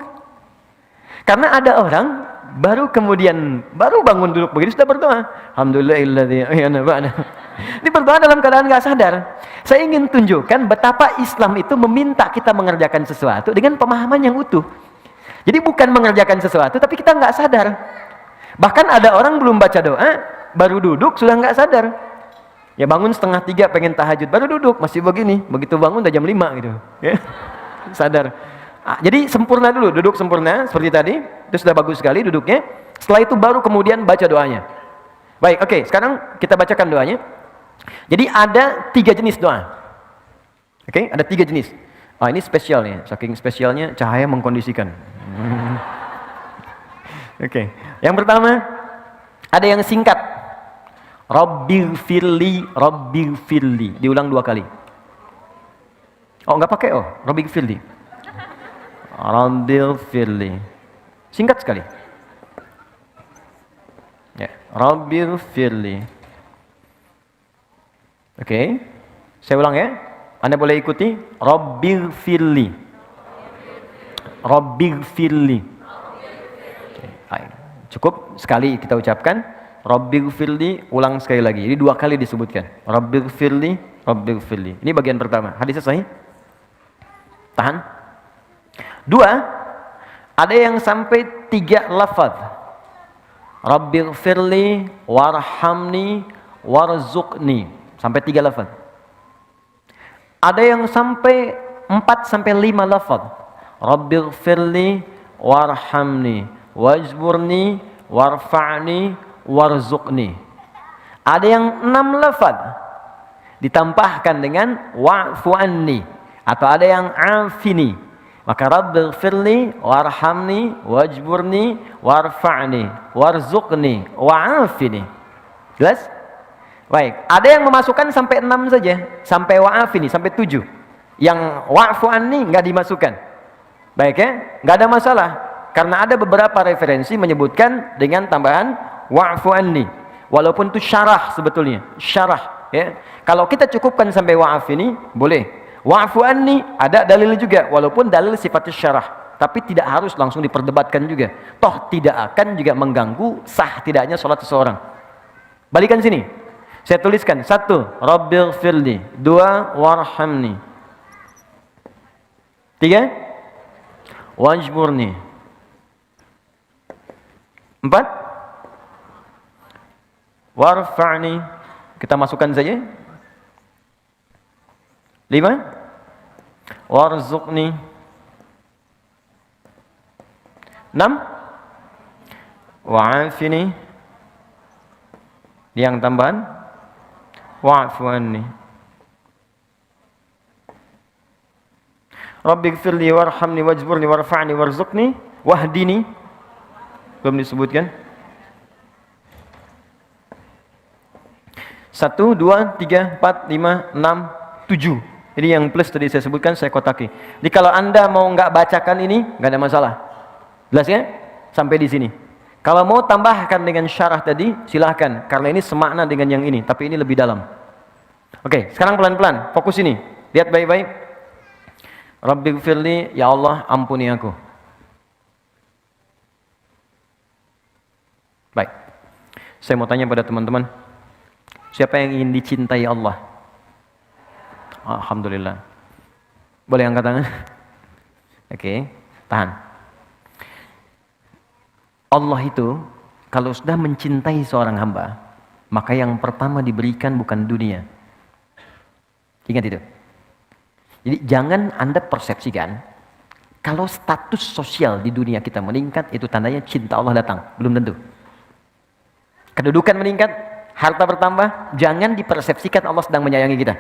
Karena ada orang baru bangun duduk begitu sudah berdoa. Alhamdulillahilladzi ahyana ba'da. Ini berdoa dalam keadaan nggak sadar. Saya ingin tunjukkan betapa Islam itu meminta kita mengerjakan sesuatu dengan pemahaman yang utuh. Jadi bukan mengerjakan sesuatu tapi kita nggak sadar. Bahkan ada orang belum baca doa, baru duduk sudah nggak sadar. Ya bangun 2:30 pengen tahajud, baru duduk masih begini. Begitu bangun udah jam 5 gitu. Ya. Sadar. Jadi sempurna dulu, duduk sempurna seperti tadi. Itu sudah bagus sekali duduknya. Setelah itu baru kemudian baca doanya. Baik, oke. Sekarang kita bacakan doanya. Jadi ada 3 jenis doa. Oke, ada 3 jenis. Ini spesial nih, saking spesialnya cahaya mengkondisikan. Oke. Yang pertama, ada yang singkat. Rabbighfirli, Rabbighfirli. Diulang 2 kali. Oh, enggak pakai Rabbighfirli. Rabbighfirli. Singkat sekali. Ya, Rabbighfirli. Oke. Saya ulang ya. Anda boleh ikuti. Rabbighfirli. Rabbighfirli. Cukup sekali kita ucapkan Rabbighfirli, ulang sekali lagi. Jadi 2 kali disebutkan. Rabbighfirli, Rabbighfirli. Ini bagian pertama. Hadisnya sahih? Tahan. 2, ada yang sampai 3 lafaz. Rabbighfirli, warhamni, warzuqni. Sampai 3 lafaz. Ada yang sampai 4 sampai 5 lafaz. Rabbighfirli, warhamni, wajburni, warfa'ni, warzuqni. Ada yang 6 lafaz ditambahkan dengan wa'fu anni, atau ada yang afini. Maka rabbighfirli, warhamni, wajburni, warfa'ni, warzuqni, wa'afini. Jelas? Baik, ada yang memasukkan sampai 6 saja, sampai wa'afini, sampai 7. Yang wa'fu anni enggak dimasukkan. Baik ya? Enggak ada masalah. Karena ada beberapa referensi menyebutkan dengan tambahan wa'fu anni. Walaupun itu syarah sebetulnya. Syarah. Ya. Kalau kita cukupkan sampai wa'afini, boleh. Wa'fu anni ada dalil juga. Walaupun dalil sifatnya syarah. Tapi tidak harus langsung diperdebatkan juga. Toh tidak akan juga mengganggu sah tidaknya sholat seseorang. Balikan sini. Saya tuliskan. 1. Rabbighfirli. 2. Warhamni. 3. Wajburni. 4. warfa'ni. Kita masukkan saja. 5. Warzuqni. 6. Wa'afini. Yang tambahan wa'fu anni. Rabbighfirli warhamni wajburni warfa'ni warzuqni wahdini. Belum disebutkan. 1, 2, 3, 4, 5, 6, 7. Ini yang plus tadi saya sebutkan, saya kotaki. Jadi kalau Anda mau nggak bacakan ini, nggak ada masalah. Jelas ya? Sampai di sini. Kalau mau tambahkan dengan syarah tadi, silahkan. Karena ini semakna dengan yang ini, tapi ini lebih dalam. Oke, sekarang pelan-pelan. Fokus ini. Lihat baik-baik. Rabbighfirli, ya Allah, ampuni aku. Baik. Saya mau tanya pada teman-teman. Siapa yang ingin dicintai Allah? Alhamdulillah. Boleh angkat tangan? Oke, tahan. Allah itu kalau sudah mencintai seorang hamba, maka yang pertama diberikan bukan dunia. Ingat itu. Jadi jangan Anda persepsikan kalau status sosial di dunia kita meningkat, itu tandanya cinta Allah datang. Belum tentu. Kedudukan meningkat, harta bertambah, jangan dipersepsikan Allah sedang menyayangi kita.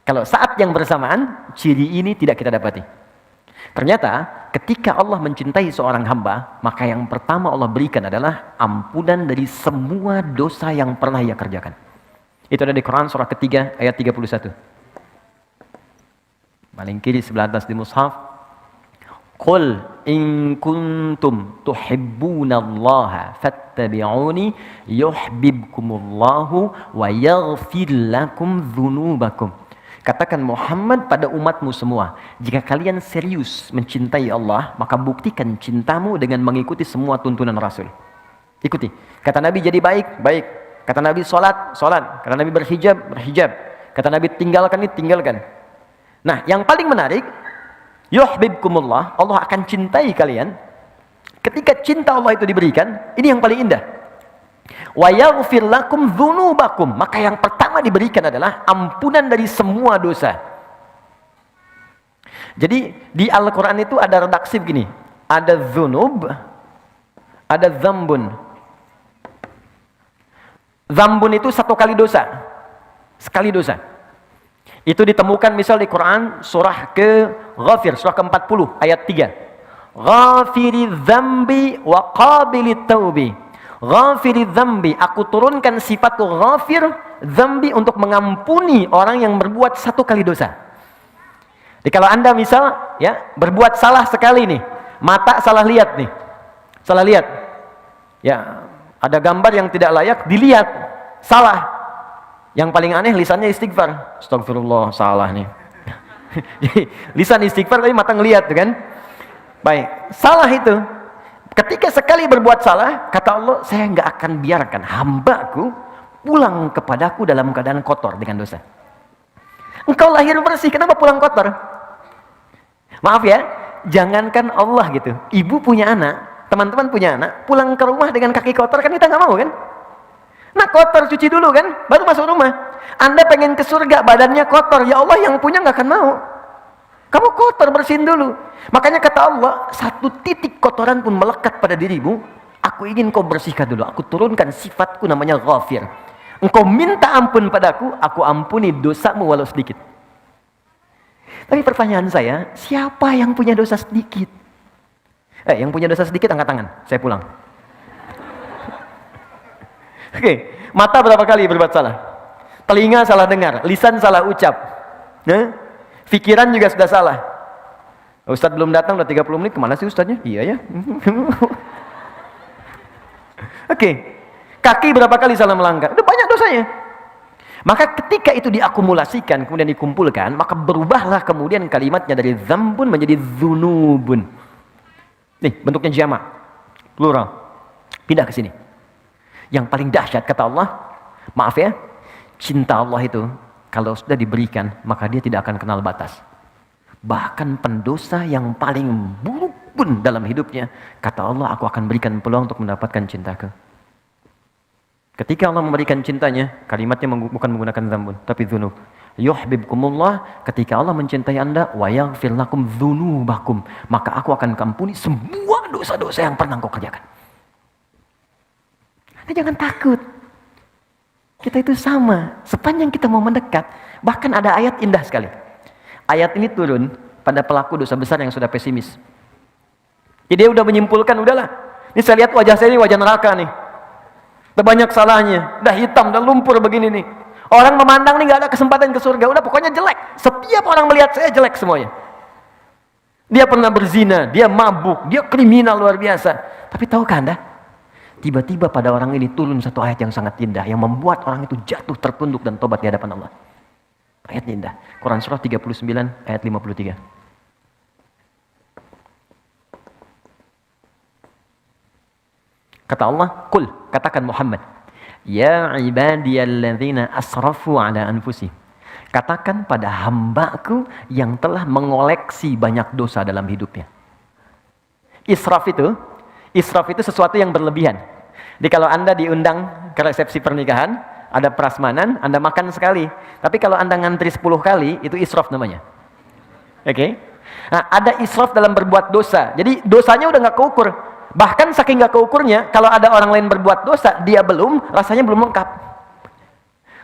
Kalau saat yang bersamaan, ciri ini tidak kita dapati. Ternyata ketika Allah mencintai seorang hamba, maka yang pertama Allah berikan adalah ampunan dari semua dosa yang pernah ia kerjakan. Itu ada di Quran surah ketiga ayat 31. Paling kiri sebelah atas di mushaf. Qul in kuntum tuhibbunallaha fattabi'uni yuhibbukumullahu wa yaghfir lakum dzunubakum. Katakan Muhammad pada umatmu semua, jika kalian serius mencintai Allah, maka buktikan cintamu dengan mengikuti semua tuntunan Rasul. Ikuti. Kata Nabi jadi baik, baik. Kata Nabi sholat, sholat. Kata Nabi berhijab, berhijab. Kata Nabi tinggalkan ini, tinggalkan. Nah, yang paling menarik, yuhibbukumullah, Allah akan cintai kalian. Ketika cinta Allah itu diberikan, ini yang paling indah. Wa yaghfir lakum dzunubakum, maka yang pertama diberikan adalah ampunan dari semua dosa. Jadi di Al-Qur'an itu ada redaksi begini, ada dzunub, ada dzambun. Dzambun itu satu kali dosa. Sekali dosa. Itu ditemukan misal di Quran surah ke-Ghafir, surah ke-40 ayat 3. Ghafiri dzambi wa qabilit taubi. Ghafiri dzambi, aku turunkan sifat ghafir dzambi untuk mengampuni orang yang berbuat satu kali dosa. Jadi kalau Anda misal ya berbuat salah sekali nih, mata salah lihat nih. Salah lihat. Ya, ada gambar yang tidak layak dilihat, salah. Yang paling aneh lisannya istighfar. Astagfirullah, salah nih. Lisan istighfar tapi mata ngelihat tuh kan. Baik, salah itu. Ketika sekali berbuat salah, kata Allah, saya nggak akan biarkan hambaku pulang kepadaku dalam keadaan kotor dengan dosa. Engkau lahir bersih, kenapa pulang kotor? Maaf ya, jangankan Allah gitu. Ibu punya anak, teman-teman punya anak, pulang ke rumah dengan kaki kotor, kan kita nggak mau kan? Nah kotor, cuci dulu kan, baru masuk rumah. Anda pengen ke surga, badannya kotor, ya Allah yang punya nggak akan mau. Kamu kotor, bersihin dulu. Makanya kata Allah, satu titik kotoran pun melekat pada dirimu, aku ingin kau bersihkan dulu. Aku turunkan sifatku namanya ghafir. Engkau minta ampun padaku, aku ampuni dosamu walau sedikit. Tapi pertanyaan saya, siapa yang punya dosa sedikit? Yang punya dosa sedikit angkat tangan, saya pulang. Oke, mata berapa kali berbuat salah? Telinga salah dengar, lisan salah ucap. Pikiran juga sudah salah. Ustadz belum datang, udah 30 menit, kemana sih Ustadznya? Iya ya. Oke, kaki berapa kali salah melangkah? Udah banyak dosanya. Maka ketika itu diakumulasikan, kemudian dikumpulkan, maka berubahlah kemudian kalimatnya dari dzambun menjadi dzunubun. Nih, bentuknya jamak, plural. Pindah ke sini. Yang paling dahsyat kata Allah, maaf ya, cinta Allah itu kalau sudah diberikan, maka dia tidak akan kenal batas. Bahkan pendosa yang paling buruk pun dalam hidupnya, kata Allah, aku akan berikan peluang untuk mendapatkan cintaku. Ketika Allah memberikan cintanya, kalimatnya bukan menggunakan dzambun, tapi dzunub. Yuhibbukumullah, ketika Allah mencintai Anda, wa yaghfir lakum dzunubakum, maka aku akan ampuni semua dosa-dosa yang pernah kau kerjakan. Anda jangan takut. Kita itu sama, sepanjang kita mau mendekat. Bahkan ada ayat indah sekali. Ayat ini turun pada pelaku dosa besar yang sudah pesimis. Jadi dia udah menyimpulkan, udahlah. Ini saya lihat wajah saya ini wajah neraka nih. Udah banyak salahnya, udah hitam, udah lumpur begini nih. Orang memandang nih gak ada kesempatan ke surga, udah pokoknya jelek. Setiap orang melihat saya jelek semuanya. Dia pernah berzina, dia mabuk, dia kriminal luar biasa. Tapi tahukah Anda? Tiba-tiba pada orang ini turun satu ayat yang sangat indah, yang membuat orang itu jatuh tertunduk dan tobat di hadapan Allah. Ayat indah. Quran surah 39 ayat 53. Kata Allah, "Qul," katakan Muhammad, "Ya ibadiyalladzina asrafu ala anfusihim." Katakan pada hambaku yang telah mengoleksi banyak dosa dalam hidupnya. Israf itu sesuatu yang berlebihan. Jadi kalau Anda diundang ke resepsi pernikahan, ada prasmanan, Anda makan sekali. Tapi kalau Anda ngantri 10 kali, itu israf namanya. Oke? Nah, ada israf dalam berbuat dosa. Jadi dosanya udah nggak keukur. Bahkan saking gak keukurnya, kalau ada orang lain berbuat dosa, dia belum, rasanya belum lengkap.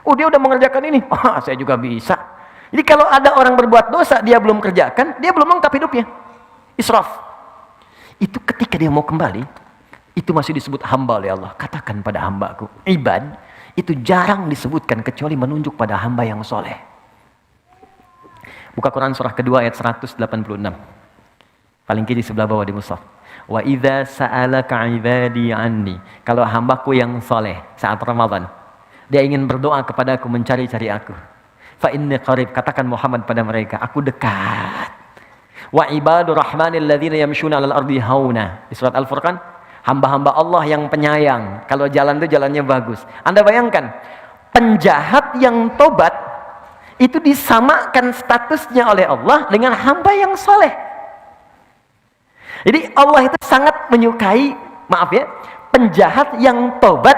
Oh, dia udah mengerjakan ini. Saya juga bisa. Jadi kalau ada orang berbuat dosa, dia belum kerjakan, dia belum lengkap hidupnya. Israf. Itu ketika dia mau kembali, itu masih disebut hamba oleh Allah. Katakan pada hambaku, ibad, itu jarang disebutkan kecuali menunjuk pada hamba yang soleh. Buka Quran surah kedua ayat 186. Paling kiri sebelah bawah di mushaf. Wa idza sa'alaka 'ibadi 'anni. Kalau hambaku yang soleh saat Ramadan, dia ingin berdoa kepadaku, mencari-cari aku. Fa inni qarib, katakan Muhammad pada mereka, aku dekat. Wa ibadur rahmanil ladzina yamshuna 'alal ardi hauna. Di surat Al-Furqan, hamba-hamba Allah yang penyayang. Kalau jalan itu jalannya bagus. Anda bayangkan, penjahat yang tobat itu disamakan statusnya oleh Allah dengan hamba yang soleh. Jadi Allah itu sangat menyukai, maaf ya, penjahat yang tobat,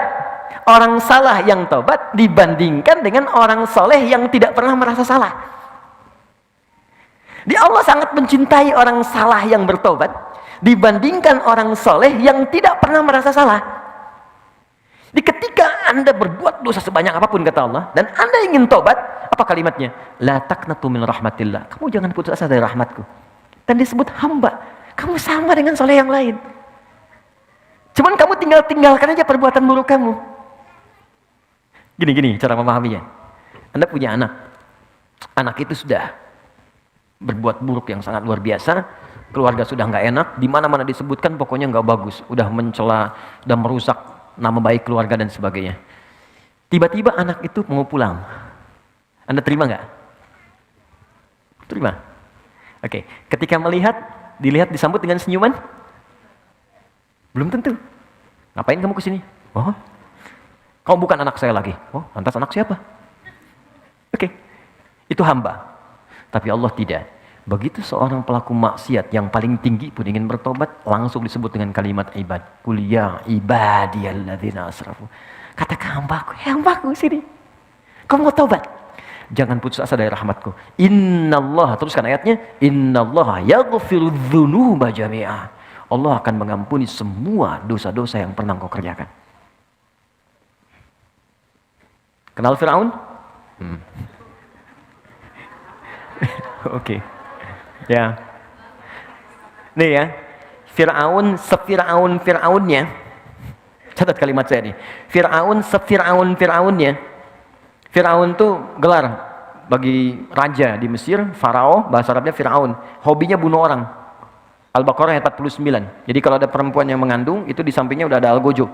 orang salah yang tobat dibandingkan dengan orang soleh yang tidak pernah merasa salah. Jadi Allah sangat mencintai orang salah yang bertobat dibandingkan orang soleh yang tidak pernah merasa salah. Jadi ketika Anda berbuat dosa sebanyak apapun kata Allah dan Anda ingin tobat, apa kalimatnya? La taqnatu min rahmatillah. Kamu jangan putus asa dari rahmatku. Dan disebut hamba. Kamu sama dengan soleh yang lain. Cuman kamu tinggalkan aja perbuatan buruk kamu. Gini cara memahaminya. Anda punya anak. Anak itu sudah berbuat buruk yang sangat luar biasa. Keluarga sudah nggak enak. Di mana-mana disebutkan pokoknya nggak bagus. Udah mencela, udah merusak nama baik keluarga dan sebagainya. Tiba-tiba anak itu mau pulang. Anda terima nggak? Terima. Oke. Ketika dilihat disambut dengan senyuman? Belum tentu. Ngapain kamu kesini? Oh, kamu bukan anak saya lagi. Oh, lantas anak siapa? Oke. Itu hamba. Tapi Allah tidak. Begitu seorang pelaku maksiat yang paling tinggi pun ingin bertobat, langsung disebut dengan kalimat ibad. Qul ya ibadiyalladzina asrafu. Katakan hambaku sini. Kamu mau tobat? Jangan putus asa dari rahmatku. Innallaha, teruskan ayatnya, innallaha yaghfiru dzunuba jami'a. Allah akan mengampuni semua dosa-dosa yang pernah kau kerjakan. Kenal Fir'aun? Oke. Ya. Nih ya. Fir'aunnya. Catat kalimat saya nih. Fir'aunnya. Fir'aun itu gelar bagi raja di Mesir, Farao, bahasa Arabnya Fir'aun. Hobinya bunuh orang. Al-Baqarah ayat 49. Jadi kalau ada perempuan yang mengandung, itu di sampingnya udah ada algojo.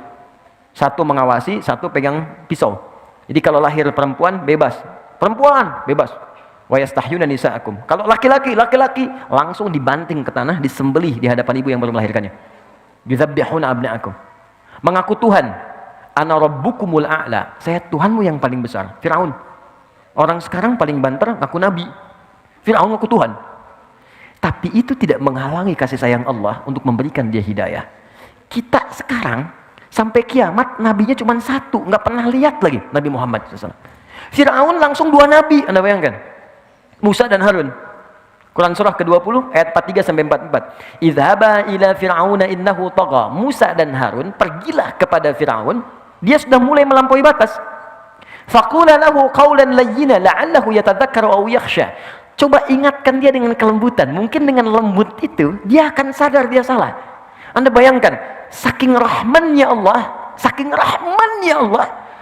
Satu mengawasi, satu pegang pisau. Jadi kalau lahir perempuan, bebas. Perempuan, bebas. Wa yastahyuna nisa'akum. Kalau laki-laki, langsung dibanting ke tanah, disembelih di hadapan ibu yang baru melahirkannya. Yuzabbihuna abna'akum. Mengaku Tuhan. Ana rabbukumul a'la. Saya Tuhanmu yang paling besar. Fir'aun. Orang sekarang paling banter ngaku nabi. Fir'aun ngaku Tuhan. Tapi itu tidak menghalangi kasih sayang Allah untuk memberikan dia hidayah. Kita sekarang Sampai kiamat nabinya cuma satu, nggak pernah lihat lagi Nabi Muhammad SAW. Fir'aun langsung 2 nabi, Anda bayangkan. Musa dan Harun. Quran surah ke-20 ayat 43 sampai 44. Idhaba ila fir'auna innahu tagha. Musa dan Harun pergilah kepada Fir'aun, dia sudah mulai melampaui batas. Faqula lahu qawlan layyina la'allahu yatadhakkaru aw yakhsha. Coba ingatkan dia dengan kelembutan. Mungkin dengan lembut itu dia akan sadar dia salah. Anda bayangkan, saking rahmannya Allah,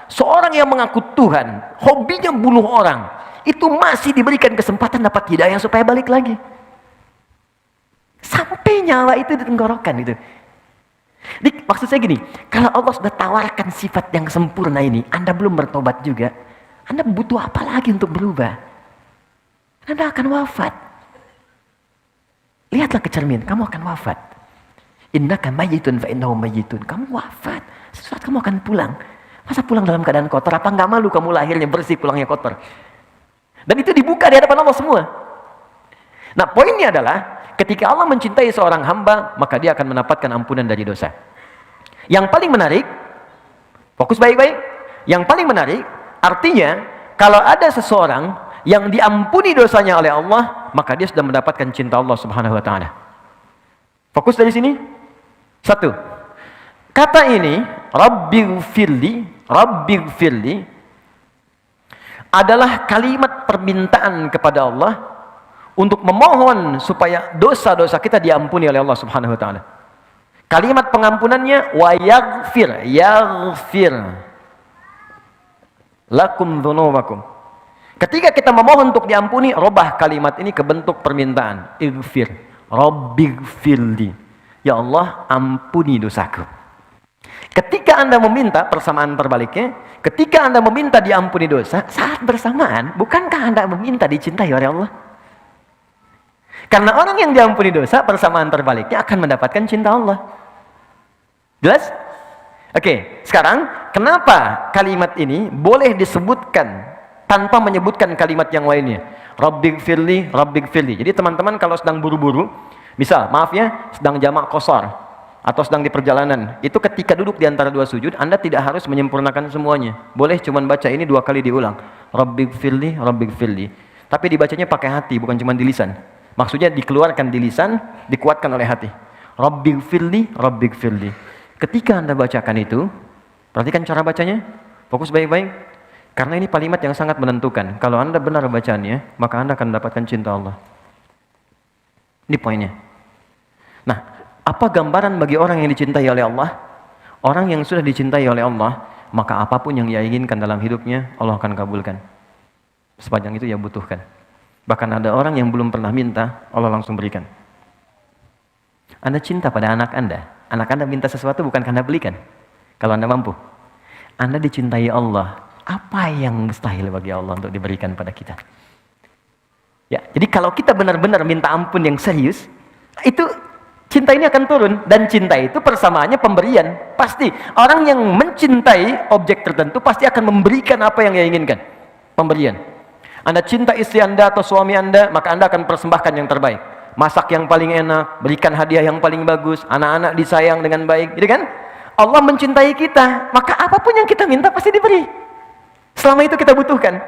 seorang yang mengaku Tuhan, hobinya bunuh orang, itu masih diberikan kesempatan dapat hidayah supaya balik lagi. Sampai nyawa itu di tenggorokan itu. Maksud saya gini, kalau Allah sudah tawarkan sifat yang sempurna ini, Anda belum bertobat juga, Anda butuh apa lagi untuk berubah? Anda akan wafat. Lihatlah ke cermin, kamu akan wafat. Innaka mayyitun fa innahum mayyitun. Kamu wafat, sesuatu kamu akan pulang. Masa pulang dalam keadaan kotor? Apa enggak malu kamu lahirnya bersih, pulangnya kotor? Dan itu dibuka di hadapan Allah semua. Nah, poinnya adalah ketika Allah mencintai seorang hamba, maka dia akan mendapatkan ampunan dari dosa. Yang paling menarik, fokus baik-baik. Yang paling menarik, artinya kalau ada seseorang yang diampuni dosanya oleh Allah, maka dia sudah mendapatkan cinta Allah Subhanahu wa taala. Fokus dari sini. 1. Kata ini, Rabbighfirli adalah kalimat permintaan kepada Allah untuk memohon supaya dosa-dosa kita diampuni oleh Allah Subhanahu wa taala. Kalimat pengampunannya wa yaghfir lakum dzunubakum. Ketika kita memohon untuk diampuni, robah kalimat ini ke bentuk permintaan. Ighfir, Rabbighfirli. Ya Allah, ampuni dosaku. Ketika Anda meminta, persamaan terbaliknya, ketika Anda meminta diampuni dosa, saat bersamaan, bukankah Anda meminta dicintai oleh Allah? Karena orang yang diampuni dosa, persamaan terbaliknya akan mendapatkan cinta Allah. Jelas? Oke, sekarang kenapa kalimat ini boleh disebutkan tanpa menyebutkan kalimat yang lainnya? Rabbighfirli. Jadi teman-teman kalau sedang buru-buru, misal, maaf ya, sedang jamak qashar atau sedang di perjalanan, itu ketika duduk di antara 2 sujud, Anda tidak harus menyempurnakan semuanya. Boleh cuman baca ini 2 kali diulang. Rabbighfirli. Tapi dibacanya pakai hati, bukan cuma di lisan. Maksudnya dikeluarkan di lisan, dikuatkan oleh hati. Rabbighfirli. Ketika Anda bacakan itu, perhatikan cara bacanya, fokus baik-baik. Karena ini kalimat yang sangat menentukan. Kalau Anda benar bacanya, maka Anda akan mendapatkan cinta Allah. Ini poinnya. Nah, apa gambaran bagi orang yang dicintai oleh Allah? Orang yang sudah dicintai oleh Allah, maka apapun yang ia inginkan dalam hidupnya, Allah akan kabulkan. Sepanjang itu ia butuhkan. Bahkan ada orang yang belum pernah minta, Allah langsung berikan. Anda cinta pada anak Anda minta sesuatu bukan Anda belikan. Kalau Anda mampu. Anda dicintai Allah. Apa yang mustahil bagi Allah untuk diberikan pada kita? Ya, jadi kalau kita benar-benar minta ampun yang serius, itu cinta ini akan turun. Dan cinta itu persamaannya pemberian. Pasti orang yang mencintai objek tertentu pasti akan memberikan apa yang ia inginkan. Pemberian. Anda cinta istri Anda atau suami Anda, maka Anda akan persembahkan yang terbaik. Masak yang paling enak, berikan hadiah yang paling bagus, anak-anak disayang dengan baik, gitu kan? Allah mencintai kita, maka apapun yang kita minta pasti diberi. Selama itu kita butuhkan.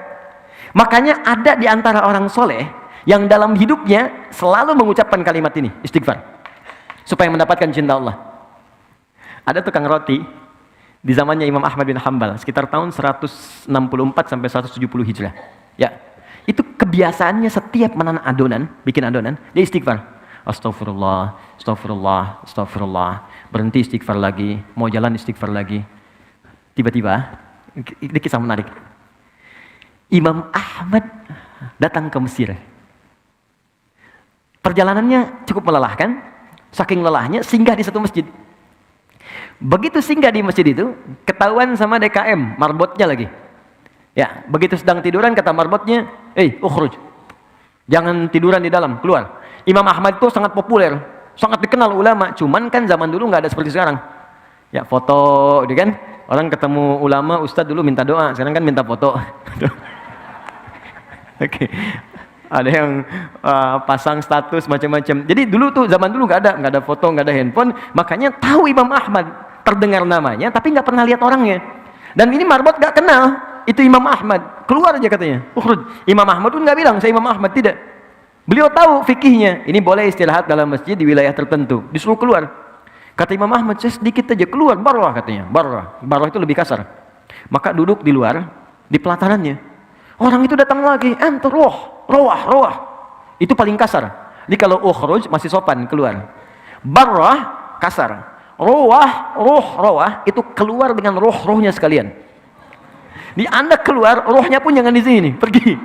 Makanya ada di antara orang soleh yang dalam hidupnya selalu mengucapkan kalimat ini, istighfar, supaya mendapatkan cinta Allah. Ada tukang roti di zamannya Imam Ahmad bin Hanbal, sekitar tahun 164 sampai 170 Hijrah. Ya, itu kebiasaannya setiap menanak adonan, bikin adonan, dia istighfar. Astagfirullah. Berhenti istighfar lagi, mau jalan istighfar lagi. Tiba-tiba, ini kisah menarik. Imam Ahmad datang ke Mesir. Perjalanannya cukup melelahkan, saking lelahnya singgah di satu masjid. Begitu singgah di masjid itu, ketahuan sama DKM, marbotnya lagi. Ya, begitu sedang tiduran kata marbotnya, ukhruj. Jangan tiduran di dalam, keluar. Imam Ahmad itu sangat populer, sangat dikenal ulama, cuman kan zaman dulu nggak ada seperti sekarang. Ya, foto, gitu kan? Orang ketemu ulama, ustadz dulu minta doa, sekarang kan minta foto. Oke. Ada yang pasang status macam-macam. Jadi dulu tuh zaman dulu nggak ada foto, nggak ada handphone. Makanya tahu Imam Ahmad terdengar namanya, tapi nggak pernah lihat orangnya. Dan ini Marbot nggak kenal, itu Imam Ahmad. Keluar aja katanya, ukhruj. Imam Ahmad pun nggak bilang, saya Imam Ahmad, tidak. Beliau tahu fikihnya, ini boleh istirahat dalam masjid di wilayah tertentu, disuruh keluar. Kata Imam Ahmad, saya sedikit aja keluar, barwah katanya, barwah itu lebih kasar. Maka duduk di luar, di pelatarannya. Orang itu datang lagi, rawah. Itu paling kasar. Jadi kalau ukhruj masih sopan keluar. Barwah kasar. Rawah itu keluar dengan rohnya sekalian. Di Anda keluar, rohnya pun jangan di sini, pergi.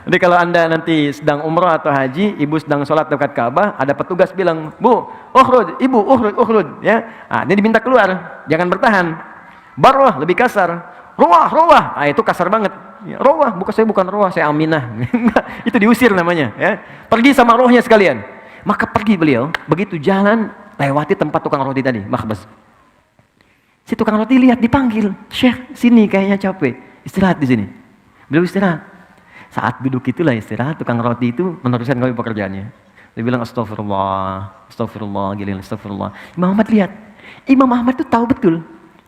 Jadi kalau Anda nanti sedang umrah atau haji, ibu sedang sholat dekat Ka'bah, ada petugas bilang, "Bu, ukhruj, ibu, ukhruj," ya. Nah, dia diminta keluar, jangan bertahan. Barwah lebih kasar. Rawah. Itu kasar banget. Ya, rawah, bukan rawah, saya Aminah. Itu diusir namanya, ya. Pergi sama rohnya sekalian. Maka pergi beliau, begitu jalan lewati tempat tukang roti tadi, makhbaz. Si tukang roti lihat, dipanggil, "Syekh, sini kayaknya capek. Istirahat di sini." Beliau istirahat. Saat duduk itulah istirahat, tukang roti itu meneruskan kami pekerjaannya. Dia bilang, astagfirullah, gilin, astagfirullah. Imam Ahmad lihat. Imam Ahmad itu tahu betul.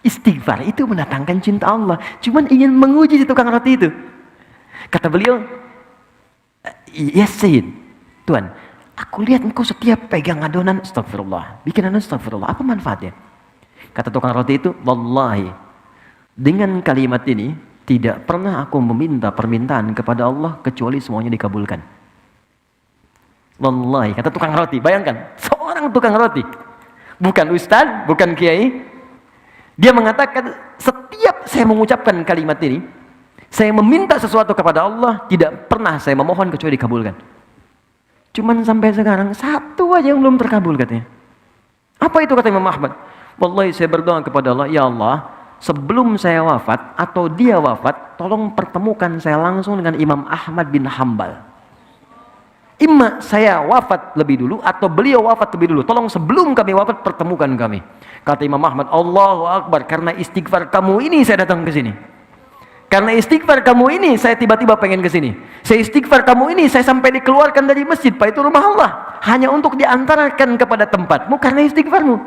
Istighfar itu mendatangkan cinta Allah. Cuman ingin menguji si tukang roti itu. Kata beliau, "Ya Sayyid, Tuhan, aku lihat engkau setiap pegang adonan, astagfirullah. Bikin adonan, astagfirullah. Apa manfaatnya?" Kata tukang roti itu, "Wallahi, dengan kalimat ini, tidak pernah aku meminta permintaan kepada Allah kecuali semuanya dikabulkan." Wallahi, kata tukang roti. Bayangkan, seorang tukang roti, bukan ustaz, bukan kiai. Dia mengatakan, setiap saya mengucapkan kalimat ini, saya meminta sesuatu kepada Allah, tidak pernah saya memohon kecuali dikabulkan. Cuman sampai sekarang satu aja yang belum terkabul katanya. Apa itu kata Imam Ahmad? Wallahi, saya berdoa kepada Allah, "Ya Allah, sebelum saya wafat atau dia wafat, tolong pertemukan saya langsung dengan Imam Ahmad bin Hambal. Imma saya wafat lebih dulu atau beliau wafat lebih dulu. Tolong sebelum kami wafat pertemukan kami." Kata Imam Ahmad, "Allahu Akbar, karena istighfar kamu ini saya datang ke sini. Karena istighfar kamu ini saya tiba-tiba pengen ke sini. Saya istighfar kamu ini saya sampai dikeluarkan dari masjid, Pak, itu rumah Allah, hanya untuk diantarkan kepada tempatmu karena istighfarmu."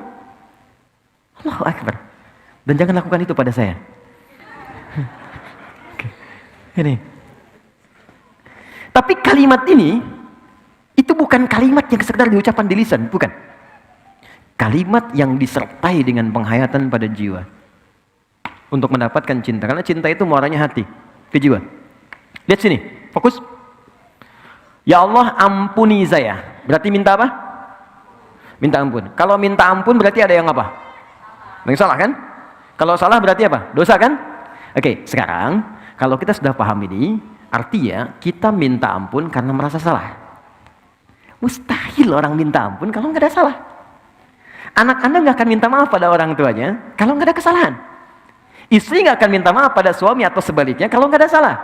Allahu Akbar. Dan jangan lakukan itu pada saya. Ini. Tapi kalimat ini itu bukan kalimat yang sekedar diucapkan di lisan, bukan. Kalimat yang disertai dengan penghayatan pada jiwa untuk mendapatkan cinta. Karena cinta itu muaranya hati ke jiwa. Lihat sini, fokus. Ya Allah, ampuni saya. Berarti minta apa? Minta ampun. Kalau minta ampun berarti ada yang apa? Yang salah kan? Kalau salah berarti apa? Dosa kan? Oke, sekarang kalau kita sudah paham ini, artinya kita minta ampun karena merasa salah. Mustahil orang minta ampun kalau nggak ada salah. Anak Anda nggak akan minta maaf pada orang tuanya kalau nggak ada kesalahan. Istri nggak akan minta maaf pada suami atau sebaliknya kalau nggak ada salah.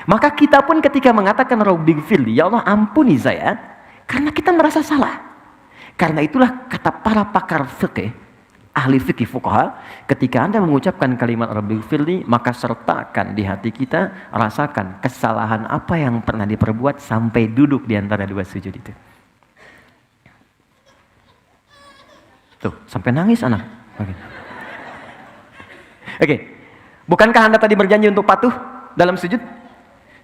Maka kita pun ketika mengatakan Rabbighfirli, ya Allah ampuni saya, karena kita merasa salah. Karena itulah kata para pakar fikih, ahli fikih fuqaha, ketika Anda mengucapkan kalimat Rabbighfirli, maka sertakan di hati kita, rasakan kesalahan apa yang pernah diperbuat sampai duduk di antara dua sujud itu. Tuh, sampai nangis anak. Oke. Bukankah Anda tadi berjanji untuk patuh dalam sujud?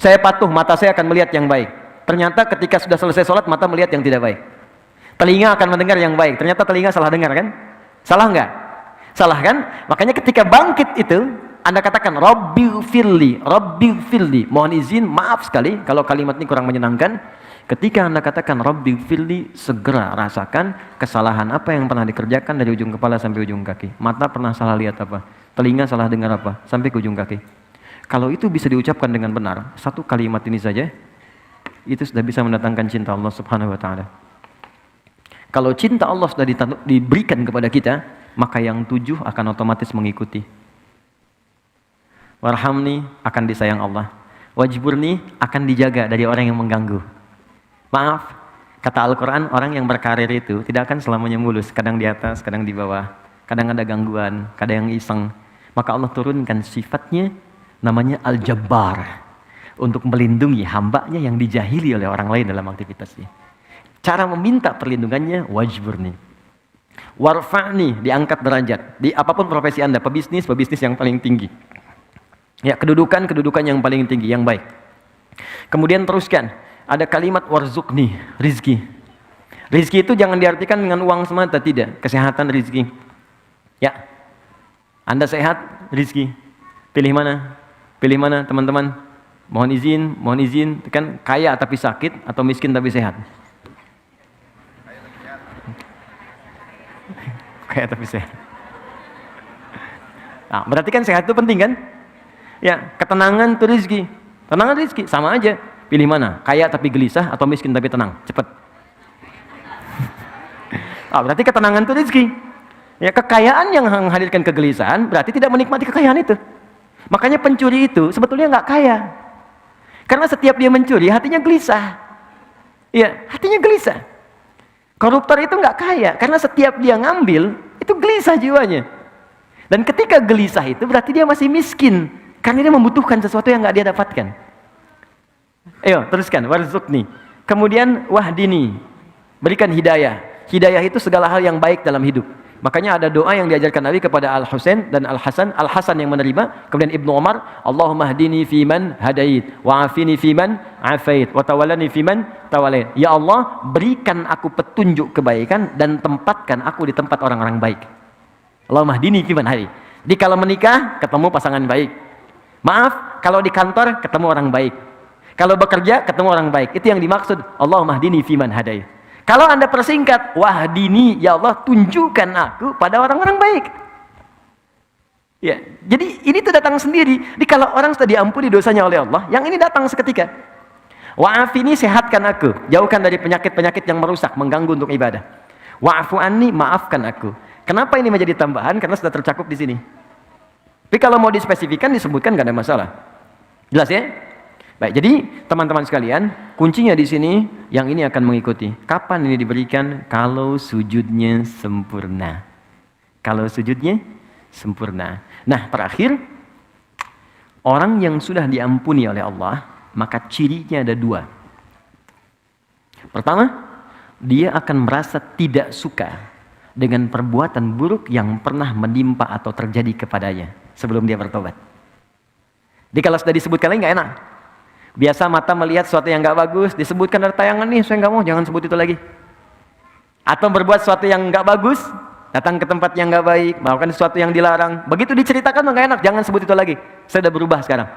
Saya patuh, mata saya akan melihat yang baik. Ternyata ketika sudah selesai sholat, mata melihat yang tidak baik. Telinga akan mendengar yang baik. Ternyata telinga salah dengar kan? Salah enggak? Salah kan? Makanya ketika bangkit itu, Anda katakan Rabbighfirli, Rabbighfirli. Mohon izin, maaf sekali kalau kalimat ini kurang menyenangkan. Ketika Anda katakan Rabbighfirli, segera rasakan kesalahan apa yang pernah dikerjakan dari ujung kepala sampai ujung kaki. Mata pernah salah lihat apa? Telinga salah dengar apa? Sampai ke ujung kaki. Kalau itu bisa diucapkan dengan benar, satu kalimat ini saja, itu sudah bisa mendatangkan cinta Allah Subhanahu wa Ta'ala. Kalau cinta Allah sudah diberikan kepada kita, maka yang 7 akan otomatis mengikuti. Warhamni akan disayang Allah. Wajburni akan dijaga dari orang yang mengganggu. Maaf, kata Al-Quran, orang yang berkarir itu tidak akan selamanya mulus. Kadang di atas, kadang di bawah. Kadang ada gangguan, kadang yang iseng. Maka Allah turunkan sifatnya, namanya Al-Jabbar. Untuk melindungi hambanya yang dijahili oleh orang lain dalam aktivitasnya. Cara meminta perlindungannya, wajburni. Warfa'ni, diangkat derajat. Di apapun profesi Anda, pebisnis yang paling tinggi. Ya, kedudukan yang paling tinggi, yang baik. Kemudian teruskan, ada kalimat warzuqni, rizki. Rizki itu jangan diartikan dengan uang semata, tidak. Kesehatan rizki. Ya, Anda sehat, rizki. Pilih mana? Pilih mana teman-teman? Mohon izin, kan kaya tapi sakit atau miskin tapi sehat? Kaya tapi sehat. Nah, berarti kan sehat itu penting kan? Ya, ketenangan itu rizki. Tenangan rizki, sama aja. Pilih mana? Kaya tapi gelisah atau miskin tapi tenang? Cepat. Berarti ketenangan itu rizki. Ya, kekayaan yang menghadirkan kegelisahan berarti tidak menikmati kekayaan itu. Makanya pencuri itu sebetulnya nggak kaya. Karena setiap dia mencuri, hatinya gelisah. Ya, hatinya gelisah. Koruptor itu nggak kaya, karena setiap dia ngambil, itu gelisah jiwanya. Dan ketika gelisah itu berarti dia masih miskin. Karena dia membutuhkan sesuatu yang nggak dia dapatkan. Ayo, teruskan. Warzuqni. Kemudian wahdini. Berikan hidayah. Hidayah itu segala hal yang baik dalam hidup. Makanya ada doa yang diajarkan Nabi kepada Al-Husain dan Al-Hasan. Al-Hasan yang menerima. Kemudian Ibnu Umar. Allahumma hdini fiman hadait. Wa'afini fiman afait. Wa tawallani fiman tawalait. Ya Allah, berikan aku petunjuk kebaikan dan tempatkan aku di tempat orang-orang baik. Allahumma hdini fiman hadait. Di kalau menikah, ketemu pasangan baik. Maaf, kalau di kantor ketemu orang baik. Kalau bekerja ketemu orang baik. Itu yang dimaksud Allahumma hdini fiman hadait. Kalau Anda persingkat wahdini, ya Allah tunjukkan aku pada orang-orang baik. Ya, jadi ini tuh datang sendiri. Jadi kalau orang sudah diampuni dosanya oleh Allah, yang ini datang seketika. Wa'afini, sehatkan aku, jauhkan dari penyakit-penyakit yang merusak, mengganggu untuk ibadah. Wa'afu anni, maafkan aku. Kenapa ini menjadi tambahan? Karena sudah tercakup di sini. Tapi kalau mau dispesifikan, disebutkan gak ada masalah. Jelas ya? Baik, jadi teman-teman sekalian, kuncinya di sini yang ini akan mengikuti. Kapan ini diberikan? Kalau sujudnya sempurna. Kalau sujudnya sempurna. Nah, terakhir, orang yang sudah diampuni oleh Allah, maka cirinya ada dua. Pertama, dia akan merasa tidak suka dengan perbuatan buruk yang pernah menimpa atau terjadi kepadanya sebelum dia bertobat. Jadi kalau sudah disebutkan lagi nggak enak. Biasa mata melihat sesuatu yang nggak bagus, disebutkan dari tayangan nih, saya nggak mau, jangan sebut itu lagi. Atau berbuat sesuatu yang nggak bagus, datang ke tempat yang nggak baik, melakukan sesuatu yang dilarang. Begitu diceritakan nggak enak, jangan sebut itu lagi. Saya sudah berubah sekarang.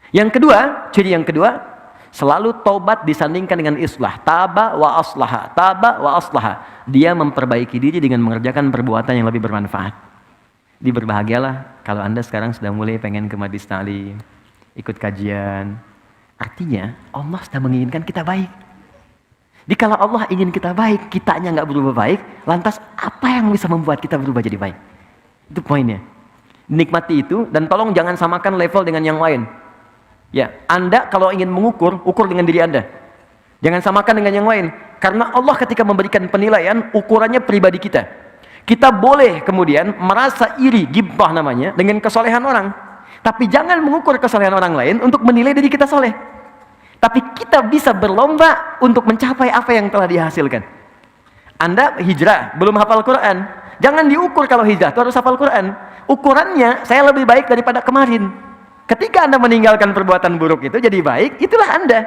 Yang kedua, ciri yang kedua, selalu tobat disandingkan dengan islah. Taba wa aslaha, taba wa aslaha. Dia memperbaiki diri dengan mengerjakan perbuatan yang lebih bermanfaat. Berbahagialah kalau Anda sekarang sudah mulai pengen ke majlis ta'lim, ikut kajian. Artinya Allah sudah menginginkan kita baik. Jadi kalau Allah ingin kita baik, kitanya nggak berubah baik, lantas apa yang bisa membuat kita berubah jadi baik? Itu poinnya. Nikmati itu, dan tolong jangan samakan level dengan yang lain. Ya, Anda kalau ingin mengukur, ukur dengan diri Anda. Jangan samakan dengan yang lain. Karena Allah ketika memberikan penilaian, ukurannya pribadi kita. Kita boleh kemudian merasa iri, ghibah namanya, dengan kesolehan orang. Tapi jangan mengukur kesolehan orang lain untuk menilai diri kita soleh. Tapi kita bisa berlomba untuk mencapai apa yang telah dihasilkan. Anda hijrah, belum hafal Quran. Jangan diukur kalau hijrah, itu harus hafal Quran. Ukurannya, saya lebih baik daripada kemarin. Ketika Anda meninggalkan perbuatan buruk itu jadi baik, itulah Anda.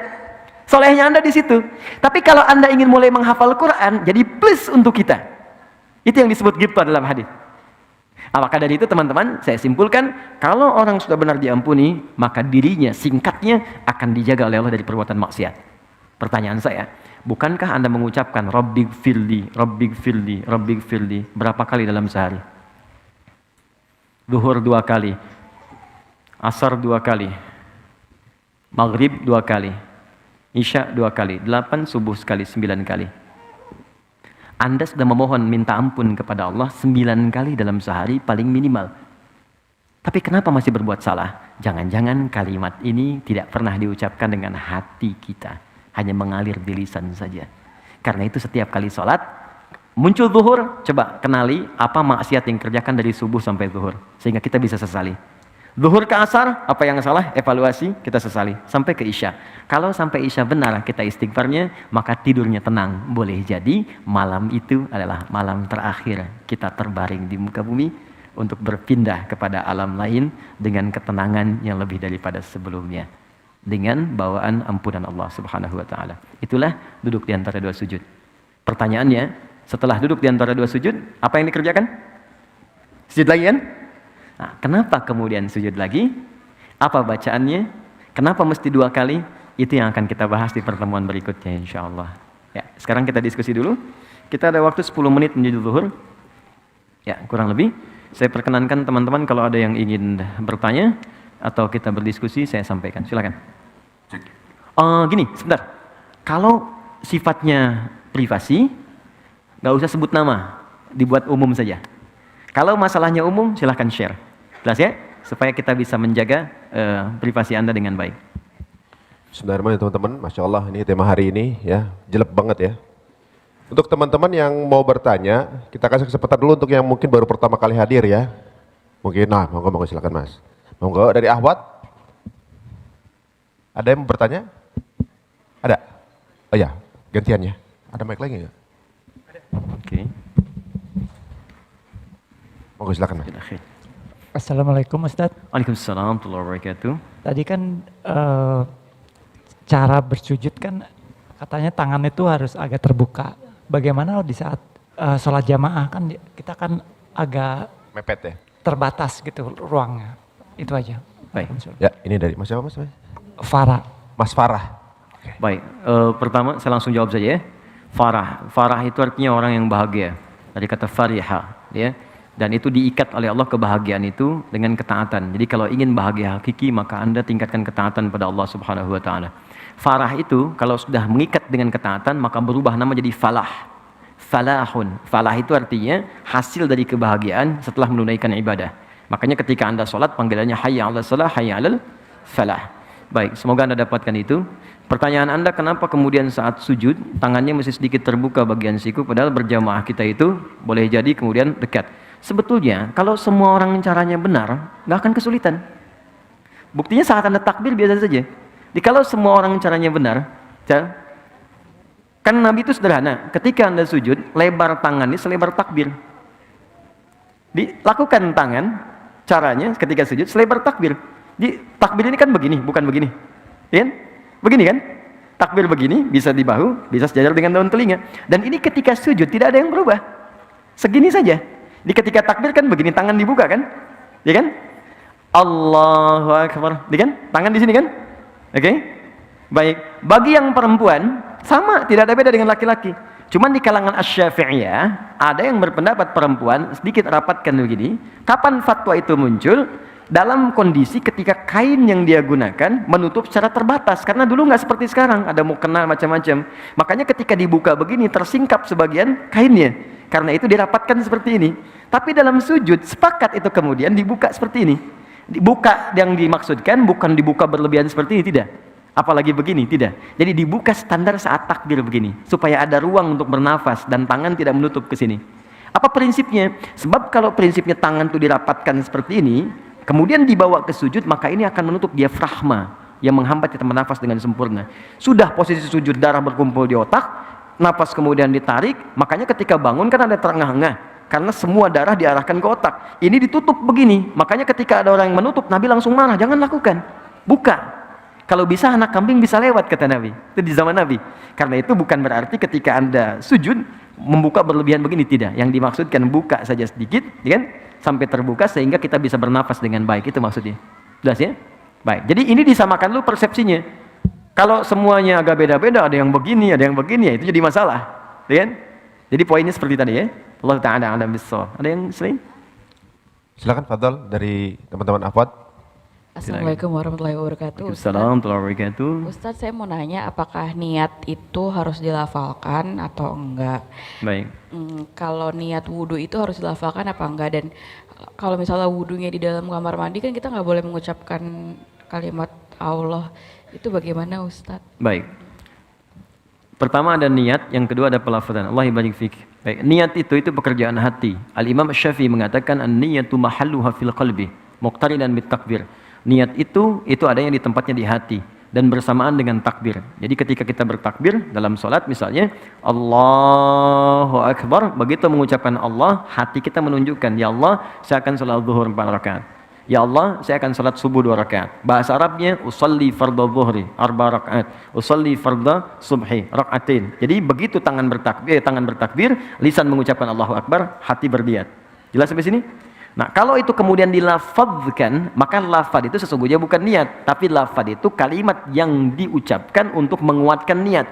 Solehnya Anda di situ. Tapi kalau Anda ingin mulai menghafal Quran, jadi plus untuk kita. Itu yang disebut ghibah dalam hadis. Maka dari itu teman-teman, saya simpulkan, kalau orang sudah benar diampuni, maka dirinya, singkatnya, akan dijaga oleh Allah dari perbuatan maksiat. Pertanyaan saya, bukankah Anda mengucapkan Rabbighfirli, Rabbighfirli, Rabbighfirli berapa kali dalam sehari? Zuhur 2 kali, Asar 2 kali, Maghrib 2 kali, Isya 2 kali, 8, Subuh sekali, 9 kali. Anda sudah memohon minta ampun kepada Allah 9 kali dalam sehari paling minimal. Tapi kenapa masih berbuat salah? Jangan-jangan kalimat ini tidak pernah diucapkan dengan hati kita. Hanya mengalir di lisan saja. Karena itu setiap kali sholat, muncul zuhur, coba kenali apa maksiat yang kerjakan dari subuh sampai zuhur. Sehingga kita bisa sesali. Zuhur ke asar, apa yang salah? Evaluasi, kita sesali. Sampai ke isya. Kalau sampai isya benar kita istighfarnya, maka tidurnya tenang. Boleh jadi malam itu adalah malam terakhir kita terbaring di muka bumi untuk berpindah kepada alam lain dengan ketenangan yang lebih daripada sebelumnya. Dengan bawaan ampunan Allah Subhanahu wa taala. Itulah duduk di antara dua sujud. Pertanyaannya, setelah duduk di antara dua sujud, apa yang dikerjakan? Sujud lagi kan? Nah, kenapa kemudian sujud lagi? Apa bacaannya? Kenapa mesti 2 kali? Itu yang akan kita bahas di pertemuan berikutnya insyaallah. Ya, sekarang kita diskusi dulu. Kita ada waktu 10 menit menuju zuhur. Ya, kurang lebih. Saya perkenankan teman-teman kalau ada yang ingin bertanya atau kita berdiskusi, saya sampaikan. Silakan. Gini, sebentar. Kalau sifatnya privasi, nggak usah sebut nama, dibuat umum saja. Kalau masalahnya umum, silahkan share. Jelas ya? Supaya kita bisa menjaga privasi Anda dengan baik. Bismillahirrahmanirrahim teman-teman. Masya Allah, ini tema hari ini ya, jelek banget ya. Untuk teman-teman yang mau bertanya, kita kasih kesempatan dulu untuk yang mungkin baru pertama kali hadir ya. Mungkin, monggo silakan Mas. Monggo dari Ahwat. Ada yang mau bertanya? Ada? Oh ya, gantian ya. Ada mic lagi nggak? Oke. Monggo silakan Mas. Assalamualaikum Ustadz. Waalaikumsalam warahmatullahi wabarakatuh. Tadi kan cara bersujud kan katanya tangan itu harus agak terbuka. Bagaimana di saat sholat jamaah kan kita kan agak Mepet ya? terbatas gitu ruangnya. Itu aja. Baik. Ya, ini dari Mas siapa Mas? Farah. Mas Farah. Baik, pertama saya langsung jawab saja ya. Farah itu artinya orang yang bahagia. Dari kata fariha, ya. Dan itu diikat oleh Allah kebahagiaan itu dengan ketaatan. Jadi kalau ingin bahagia hakiki, maka Anda tingkatkan ketaatan pada Allah Subhanahu wa taala. Farah itu kalau sudah mengikat dengan ketaatan, maka berubah nama jadi falah. Falahun. Falah itu artinya hasil dari kebahagiaan setelah menunaikan ibadah. Makanya ketika Anda sholat, panggilannya hayya 'alas shalah, hayya 'alal falah. Baik, semoga Anda dapatkan itu. Pertanyaan Anda, kenapa kemudian saat sujud tangannya masih sedikit terbuka bagian siku, padahal berjamaah kita itu boleh jadi kemudian dekat. Sebetulnya kalau semua orang caranya benar, nggak akan kesulitan. Buktinya saat Anda takbir biasa saja. Jadi kalau semua orang caranya benar, kan Nabi itu sederhana. Ketika Anda sujud, lebar tangannya selebar takbir. Dilakukan tangan caranya ketika sujud selebar takbir. Di takbir ini kan begini, bukan begini. Ya? Begini kan? Takbir begini, bisa di bahu, bisa sejajar dengan daun telinga. Dan ini ketika sujud tidak ada yang berubah. Segini saja. Di ketika takbir kan begini, tangan dibuka kan? Ya kan? Allahu Akbar. Ya kan? Tangan di sini kan? Oke? Baik. Bagi yang perempuan, sama, tidak ada beda dengan laki-laki. Cuman di kalangan Asy-Syafi'iyah, ada yang berpendapat perempuan sedikit rapatkan begini. Kapan fatwa itu muncul? Dalam kondisi ketika kain yang dia gunakan menutup secara terbatas, karena dulu nggak seperti sekarang, ada mukena macam-macam. Makanya ketika dibuka begini tersingkap sebagian kainnya, karena itu dirapatkan seperti ini. Tapi dalam sujud sepakat itu kemudian dibuka seperti ini. Dibuka yang dimaksudkan bukan dibuka berlebihan seperti ini, tidak. Apalagi begini, tidak. Jadi dibuka standar saat takbir begini, supaya ada ruang untuk bernafas dan tangan tidak menutup ke sini. Apa prinsipnya? Sebab kalau prinsipnya tangan itu dirapatkan seperti ini, kemudian dibawa ke sujud, maka ini akan menutup diafragma yang menghambat kita bernafas dengan sempurna. Sudah posisi sujud, darah berkumpul di otak, nafas kemudian ditarik, makanya ketika bangun kan ada terengah-engah, karena semua darah diarahkan ke otak. Ini ditutup begini, makanya ketika ada orang yang menutup, Nabi langsung marah, jangan lakukan, buka. Kalau bisa anak kambing bisa lewat, kata Nabi. Itu di zaman Nabi. Karena itu bukan berarti ketika Anda sujud, membuka berlebihan begini, tidak. Yang dimaksudkan buka saja sedikit, ya kan? Sampai terbuka sehingga kita bisa bernafas dengan baik, itu maksudnya. Jelas ya? Baik. Jadi ini disamakan dulu persepsinya. Kalau semuanya agak beda-beda, ada yang begini, ada yang begini, ya itu jadi masalah, ya kan? Jadi poinnya seperti tadi ya. Allah Ta'ala a'lam bissawab. Ada yang selain? Silakan Fadl dari teman-teman Ahwat. Assalamualaikum warahmatullahi wabarakatuh. Assalamualaikum warahmatullahi wabarakatuh. Ustadz, saya mau nanya apakah niat itu harus dilafalkan atau enggak? Baik. Kalau niat wudhu itu harus dilafalkan apa enggak? Dan kalau misalnya wudhunya di dalam kamar mandi kan kita nggak boleh mengucapkan kalimat Allah. Itu bagaimana Ustadz? Baik. Pertama ada niat, yang kedua ada pelafazan. Allah barik fik. Baik, niat itu pekerjaan hati. Al-Imam Syafi'i mengatakan an-niyatu mahalluha fil qalbi. muqtarinan bit takbir. Niat itu adanya di tempatnya di hati dan bersamaan dengan takbir. Jadi ketika kita bertakbir dalam sholat misalnya Allahu Akbar, begitu mengucapkan Allah, hati kita menunjukkan, ya Allah, saya akan sholat zuhur 4 rakaat. Ya Allah, saya akan salat subuh 2 rakaat. Bahasa Arabnya usolli fardhu dhuhri 4 rakaat, usolli fardhu subhi rakaatain. Jadi begitu tangan bertakbir, lisan mengucapkan Allahu Akbar, hati berniat. Jelas sampai sini? Nah, kalau itu kemudian dilafadzkan, maka lafadz itu sesungguhnya bukan niat, tapi lafadz itu kalimat yang diucapkan untuk menguatkan niat.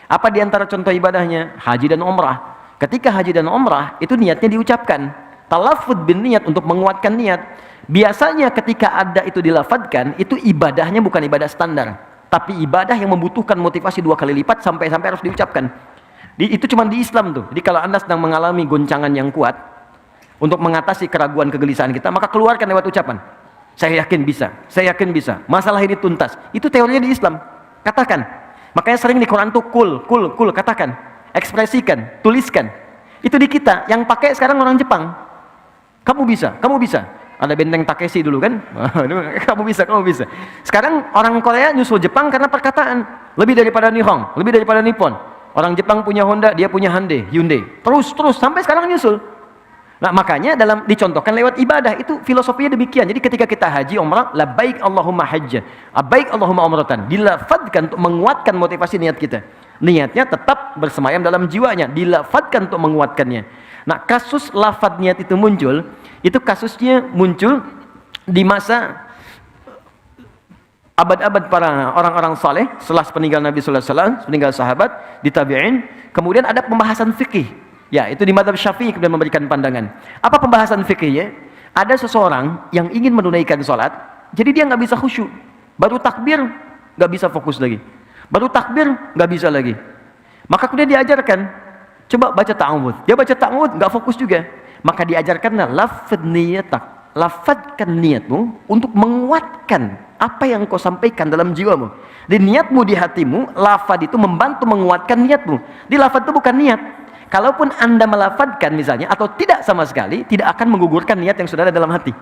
Apa di antara contoh ibadahnya? Haji dan umrah. Ketika haji dan umrah, itu niatnya diucapkan. Talaffuz bin niat untuk menguatkan niat. Biasanya ketika ada itu dilafadzkan, itu ibadahnya bukan ibadah standar, tapi ibadah yang membutuhkan motivasi 2 kali lipat sampai harus diucapkan. Itu cuma di Islam tuh. Jadi kalau Anda sedang mengalami goncangan yang kuat, untuk mengatasi keraguan kegelisahan kita, maka keluarkan lewat ucapan. Saya yakin bisa, saya yakin bisa. Masalah ini tuntas. Itu teorinya di Islam. Katakan. Makanya sering di Quran tuh kul, katakan. Ekspresikan, tuliskan. Itu di kita. Yang pakai sekarang orang Jepang. Kamu bisa, kamu bisa. Ada benteng Takeshi dulu kan? Kamu bisa, kamu bisa. Sekarang orang Korea nyusul Jepang karena perkataan. Lebih daripada Nihon, lebih daripada Nippon. Orang Jepang punya Honda, dia punya Hyundai. Terus, sampai sekarang nyusul. Nah, makanya dicontohkan lewat ibadah, itu filosofinya demikian. Jadi ketika kita haji umrah, labbaik Allahumma hajja, labbaik Allahumma umratan, dilafadzkan untuk menguatkan motivasi niat kita. Niatnya tetap bersemayam dalam jiwanya, dilafadzkan untuk menguatkannya. Nah, kasus lafadz niat itu muncul, itu kasusnya muncul di masa abad-abad para orang-orang saleh setelah peninggal Nabi sallallahu alaihi wasallam, peninggal sahabat, di tabi'in, kemudian ada pembahasan fikih. Ya, itu di mazhab Syafi'i kemudian memberikan pandangan. Apa pembahasan fikihnya? Ada seseorang yang ingin menunaikan sholat, jadi dia nggak bisa khusyuk. Baru takbir, nggak bisa fokus lagi. Baru takbir, nggak bisa lagi. Maka kemudian diajarkan, coba baca ta'awudz. Dia baca ta'awudz, nggak fokus juga. Maka diajarkanlah lafadz niyatak. Lafadzkan niatmu untuk menguatkan apa yang kau sampaikan dalam jiwamu. Di niatmu di hatimu, lafadz itu membantu menguatkan niatmu. Di lafadz itu bukan niat. Kalaupun Anda melafadzkan misalnya atau tidak sama sekali, tidak akan menggugurkan niat yang sudah ada dalam hati.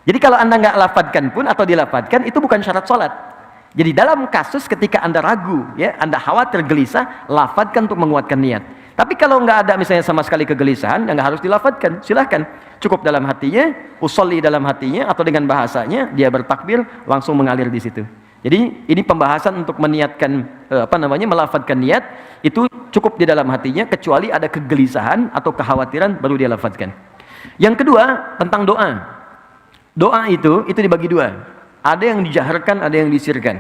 Jadi kalau Anda nggak lafadzkan pun atau dilafadzkan, itu bukan syarat sholat. Jadi dalam kasus ketika Anda ragu, ya, Anda khawatir gelisah, lafadzkan untuk menguatkan niat. Tapi kalau nggak ada misalnya sama sekali kegelisahan, nggak harus dilafadzkan, silahkan. Cukup dalam hatinya, usolli dalam hatinya, atau dengan bahasanya, dia bertakbir, langsung mengalir di situ. Jadi ini pembahasan untuk meniatkan melafadzkan niat itu cukup di dalam hatinya, kecuali ada kegelisahan atau kekhawatiran baru dia lafadzkan. Yang kedua tentang doa. Doa itu dibagi 2. Ada yang dijaharkan, ada yang disirkan.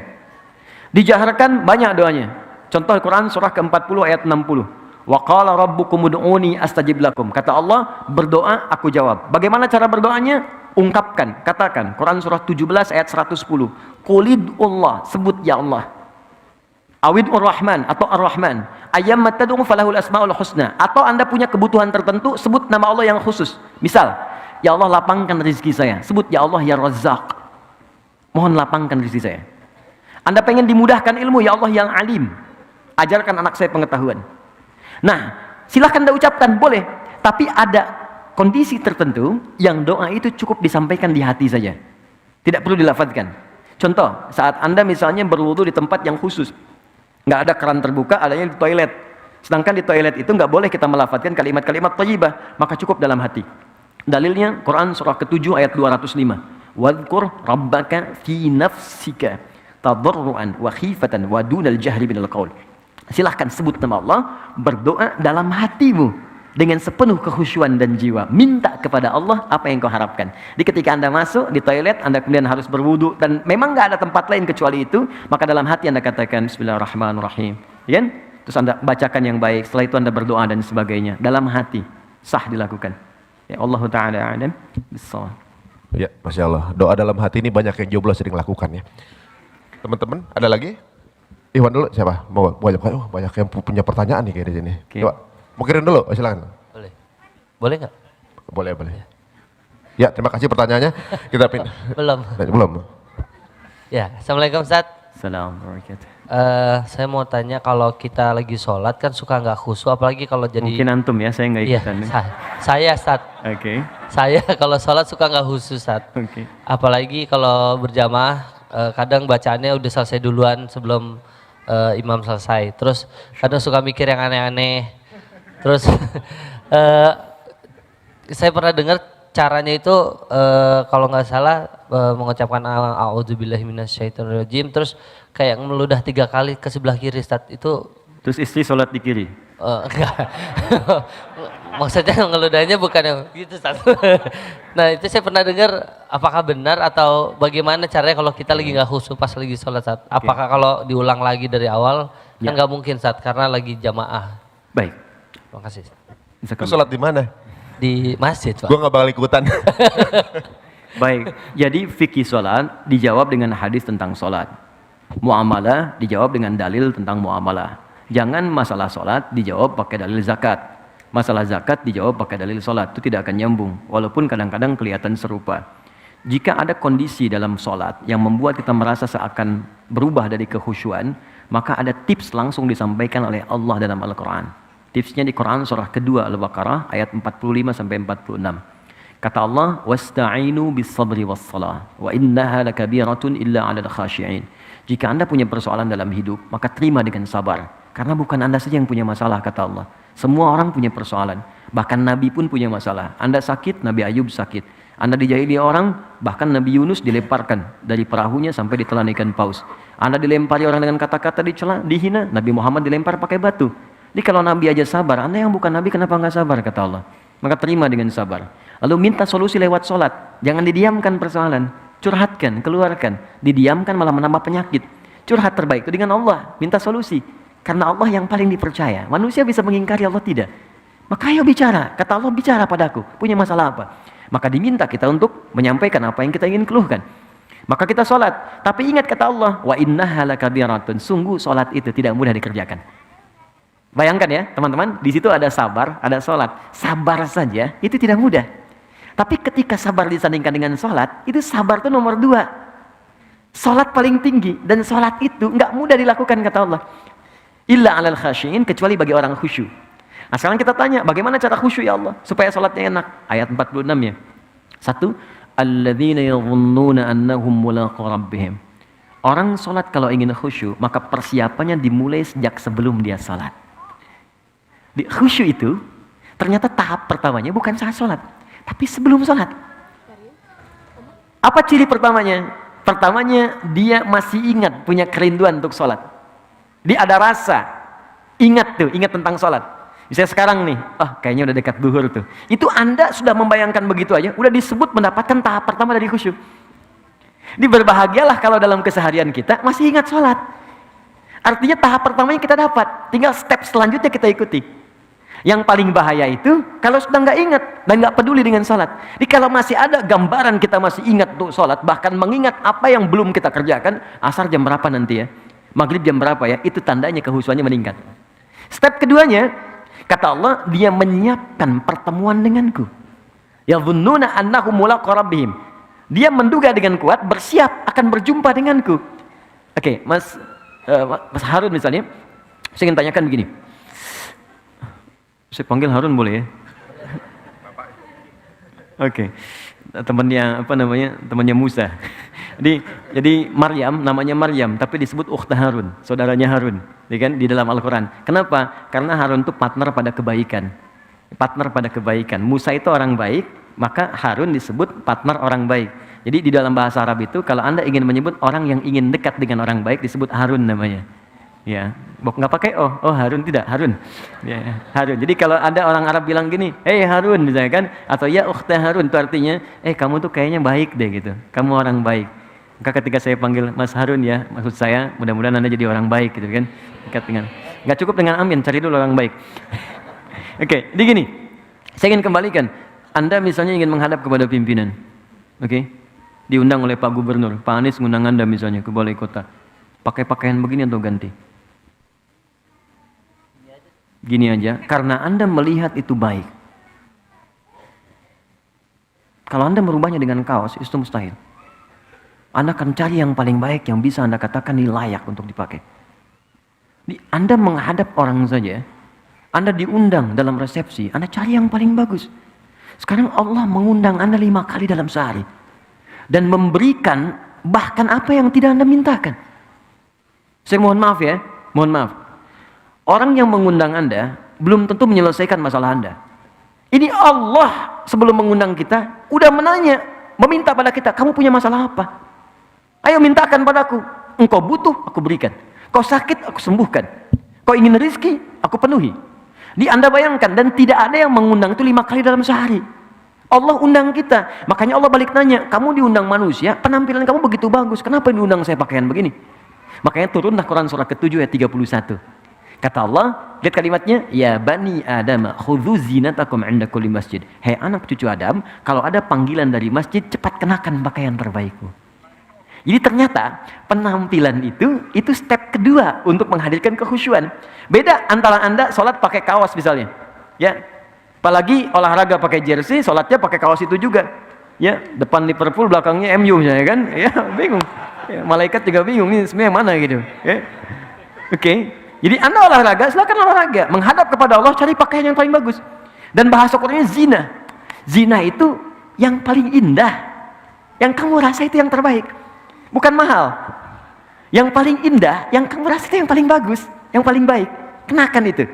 Dijaharkan banyak doanya. Contoh Quran surah ke-40 ayat 60. Wa qala rabbukum ud'uni astajib lakum. Kata Allah, berdoa aku jawab. Bagaimana cara berdoanya? Ungkapkan, katakan. Quran surah 17 ayat 110. Qulidullah, sebut ya Allah. Awid'ur Rahman atau Ar-Rahman. Ayyamma tad'u falahul asmaul husna. Atau Anda punya kebutuhan tertentu, sebut nama Allah yang khusus. Misal, ya Allah lapangkan rezeki saya. Sebut ya Allah ya Razzaq. Mohon lapangkan rezeki saya. Anda pengen dimudahkan ilmu, ya Allah yang Alim. Ajarkan anak saya pengetahuan. Nah, silahkan Anda ucapkan, boleh. Tapi ada kondisi tertentu yang doa itu cukup disampaikan di hati saja. Tidak perlu dilafadzkan. Contoh, saat Anda misalnya berwudu di tempat yang khusus. Nggak ada keran terbuka, adanya di toilet. Sedangkan di toilet itu nggak boleh kita melafadzkan kalimat-kalimat thayyibah, maka cukup dalam hati. Dalilnya Quran surah ke-7 ayat 205. Wadhkur rabbaka fi nafsika tadarruan wa khifatan wa dunal jahri minal qaul. Silahkan sebut nama Allah, berdoa dalam hatimu dengan sepenuh kekhusyuan dan jiwa. Minta kepada Allah apa yang kau harapkan. Jadi ketika Anda masuk di toilet, Anda kemudian harus berwudu dan memang nggak ada tempat lain kecuali itu, maka dalam hati Anda katakan Bismillahirrahmanirrahim. Ya kan? Terus Anda bacakan yang baik. Setelah itu Anda berdoa dan sebagainya. Dalam hati sah dilakukan. Ya Allah Ta'ala a'lam bissawab. Ya, Masya Allah. Doa dalam hati ini banyak yang jomblo sering lakukan ya. Teman-teman, ada lagi? Iwan dulu, siapa? Mau banyak yang punya pertanyaan nih kayak di sini. Okay. Coba, mau kirim dulu, silakan. Boleh. Boleh nggak? Boleh. Ya, terima kasih pertanyaannya. Kita pindah. Belum. Belum. Ya, Assalamualaikum Ustaz. Assalamualaikum warahmatullahi wabarakatuh. Saya mau tanya kalau kita lagi sholat kan suka nggak khusyuk, apalagi kalau jadi Mungkin antum ya, saya nggak iya, ikutan. saya Sat. Oke. Saya kalau sholat suka nggak khusyuk Sat. Oke. Apalagi kalau berjamaah kadang bacaannya udah selesai duluan sebelum imam selesai. Terus kadang suka mikir yang aneh-aneh. Terus saya pernah dengar caranya itu kalau nggak salah mengucapkan a'udzubillahi minasyaitonirrajim terus kayak meludah 3 kali ke sebelah kiri Ustaz. Itu Terus istri sholat di kiri. enggak. Maksudnya ngeludahnya bukan yang gitu Ustaz. Nah, itu saya pernah dengar, apakah benar atau bagaimana caranya kalau kita lagi nggak khusyuk pas lagi sholat Ustaz? Apakah kalau diulang lagi dari awal kan nggak mungkin Ustaz karena lagi jamaah. Baik. Terima kasih. Lu sholat di mana? Di masjid Pak. Gue nggak bakal ikutan. Baik, jadi fikih sholat dijawab dengan hadis tentang sholat. Muamalah dijawab dengan dalil tentang muamalah. Jangan masalah sholat dijawab pakai dalil zakat. Masalah zakat dijawab pakai dalil sholat. Itu tidak akan nyambung, walaupun kadang-kadang kelihatan serupa. Jika ada kondisi dalam sholat yang membuat kita merasa seakan berubah dari kekhusyuan, maka ada tips langsung disampaikan oleh Allah dalam Al-Quran. Tipsnya di Quran surah kedua Al-Baqarah ayat 45 sampai 46. Kata Allah, "Wasta'inu bis-sabri was-salah, wa innaha lakabiratun illa 'alal khashi'in." Jika Anda punya persoalan dalam hidup, maka terima dengan sabar. Karena bukan Anda saja yang punya masalah, kata Allah. Semua orang punya persoalan. Bahkan Nabi pun punya masalah. Anda sakit, Nabi Ayub sakit. Anda dijahili orang, bahkan Nabi Yunus dilemparkan dari perahunya sampai ditelan ikan paus. Anda dilempari orang dengan kata-kata dicela, dihina, Nabi Muhammad dilempar pakai batu. Jadi kalau Nabi aja sabar, Anda yang bukan Nabi kenapa nggak sabar, kata Allah. Maka terima dengan sabar. Lalu minta solusi lewat sholat. Jangan didiamkan persoalan. Curhatkan, keluarkan. Didiamkan malah menambah penyakit. Curhat terbaik itu dengan Allah. Minta solusi. Karena Allah yang paling dipercaya. Manusia bisa mengingkari, Allah tidak. Maka ayo bicara. Kata Allah, bicara padaku. Punya masalah apa? Maka diminta kita untuk menyampaikan apa yang kita ingin keluhkan. Maka kita sholat. Tapi ingat kata Allah, wa innaha lakabiratun. Sungguh sholat itu tidak mudah dikerjakan. Bayangkan ya teman-teman, di situ ada sabar, ada sholat. Sabar saja itu tidak mudah. Tapi ketika sabar disandingkan dengan sholat, itu sabar itu nomor 2. Sholat paling tinggi, dan sholat itu nggak mudah dilakukan kata Allah. Illa 'alal khashi'in, kecuali bagi orang khusyuk. Nah sekarang kita tanya, bagaimana cara khusyuk ya Allah supaya sholatnya enak? Ayat 46 ya. 1, alladzina yadhunnuna annahum mulaqu rabbihim. Orang sholat kalau ingin khusyuk, maka persiapannya dimulai sejak sebelum dia sholat. Di khusyuk itu ternyata tahap pertamanya bukan saat sholat, tapi sebelum sholat. Apa ciri pertamanya? Pertamanya dia masih ingat, punya kerinduan untuk sholat. Dia ada rasa, ingat tentang sholat. Misalnya sekarang nih, kayaknya udah dekat duhur tuh. Itu Anda sudah membayangkan begitu aja, udah disebut mendapatkan tahap pertama dari khusyuk. Berbahagialah kalau dalam keseharian kita masih ingat sholat. Artinya tahap pertamanya kita dapat, tinggal step selanjutnya kita ikuti. Yang paling bahaya itu kalau sudah nggak ingat dan nggak peduli dengan sholat. Jadi kalau masih ada gambaran kita masih ingat untuk sholat, bahkan mengingat apa yang belum kita kerjakan, asar jam berapa nanti ya, maghrib jam berapa ya, itu tandanya kehusuannya meningkat. Step keduanya, kata Allah, dia menyiapkan pertemuan denganku. Yadhunnuna annahum mulaqu rabbihim. Dia menduga dengan kuat, bersiap akan berjumpa denganku. Oke, Mas Harun misalnya, saya ingin tanyakan begini. Saya panggil Harun boleh ya? Oke. Temannya Musa. Jadi Maryam, namanya Maryam, tapi disebut ukhta Harun, saudaranya Harun, ya kan, di dalam Al-Quran. Kenapa? Karena Harun itu partner pada kebaikan. Musa itu orang baik, maka Harun disebut partner orang baik. Jadi di dalam bahasa Arab itu, kalau Anda ingin menyebut orang yang ingin dekat dengan orang baik, disebut Harun namanya. Ya, nggak pakai Harun, tidak, Harun. Ya, Harun. Jadi kalau ada orang Arab bilang gini, "Hey Harun," misalnya kan, atau "Ya ukhta Harun," itu artinya, kamu tuh kayaknya baik deh gitu. Kamu orang baik. Maka ketika saya panggil Mas Harun ya, maksud saya mudah-mudahan Anda jadi orang baik gitu kan. Nggak cukup dengan amin, cari dulu orang baik. Oke, jadi gini. Saya ingin kembalikan. Anda misalnya ingin menghadap kepada pimpinan. Oke. Diundang oleh Pak Gubernur, Pak Anies ngundang Anda misalnya ke balai kota. Pakai pakaian begini atau ganti? Gini aja, karena Anda melihat itu baik. Kalau Anda merubahnya dengan kaos, itu mustahil. Anda akan cari yang paling baik yang bisa Anda katakan ini layak untuk dipakai. Anda menghadap orang saja, Anda diundang dalam resepsi, Anda cari yang paling bagus. Sekarang Allah mengundang Anda 5 kali dalam sehari. Dan memberikan bahkan apa yang tidak Anda mintakan. Saya mohon maaf ya, mohon maaf. Orang yang mengundang Anda belum tentu menyelesaikan masalah Anda. Ini Allah sebelum mengundang kita, udah menanya, meminta pada kita, kamu punya masalah apa? Ayo mintakan padaku. Engkau butuh, aku berikan. Kau sakit, aku sembuhkan. Kau ingin rezeki, aku penuhi. Anda bayangkan, dan tidak ada yang mengundang itu 5 kali dalam sehari. Allah undang kita. Makanya Allah balik nanya, kamu diundang manusia, penampilan kamu begitu bagus, kenapa diundang saya pakaian begini? Makanya turunlah Quran surah ke-7 ayat 31. Kata Allah, lihat kalimatnya, ya bani Adam, khudhu zinatakum 'inda kulli masjid. Hei anak cucu Adam, kalau ada panggilan dari masjid, cepat kenakan pakaian terbaikmu. Jadi ternyata penampilan itu step kedua untuk menghadirkan kekhusyuan. Beda antara Anda sholat pakai kaos misalnya, ya. Apalagi olahraga pakai jersey, sholatnya pakai kaos itu juga. Ya, depan Liverpool, belakangnya MU misalnya kan, ya bingung. Ya, malaikat juga bingung ini sebenarnya mana gitu. Ya. Oke, jadi Anda olahraga, silakan olahraga, menghadap kepada Allah, cari pakaian yang paling bagus. Dan bahasa Qurannya zina. Zina itu yang paling indah, yang kamu rasa itu yang terbaik. Bukan mahal. Yang paling indah, yang kamu rasa itu yang paling bagus, yang paling baik. Kenakan itu.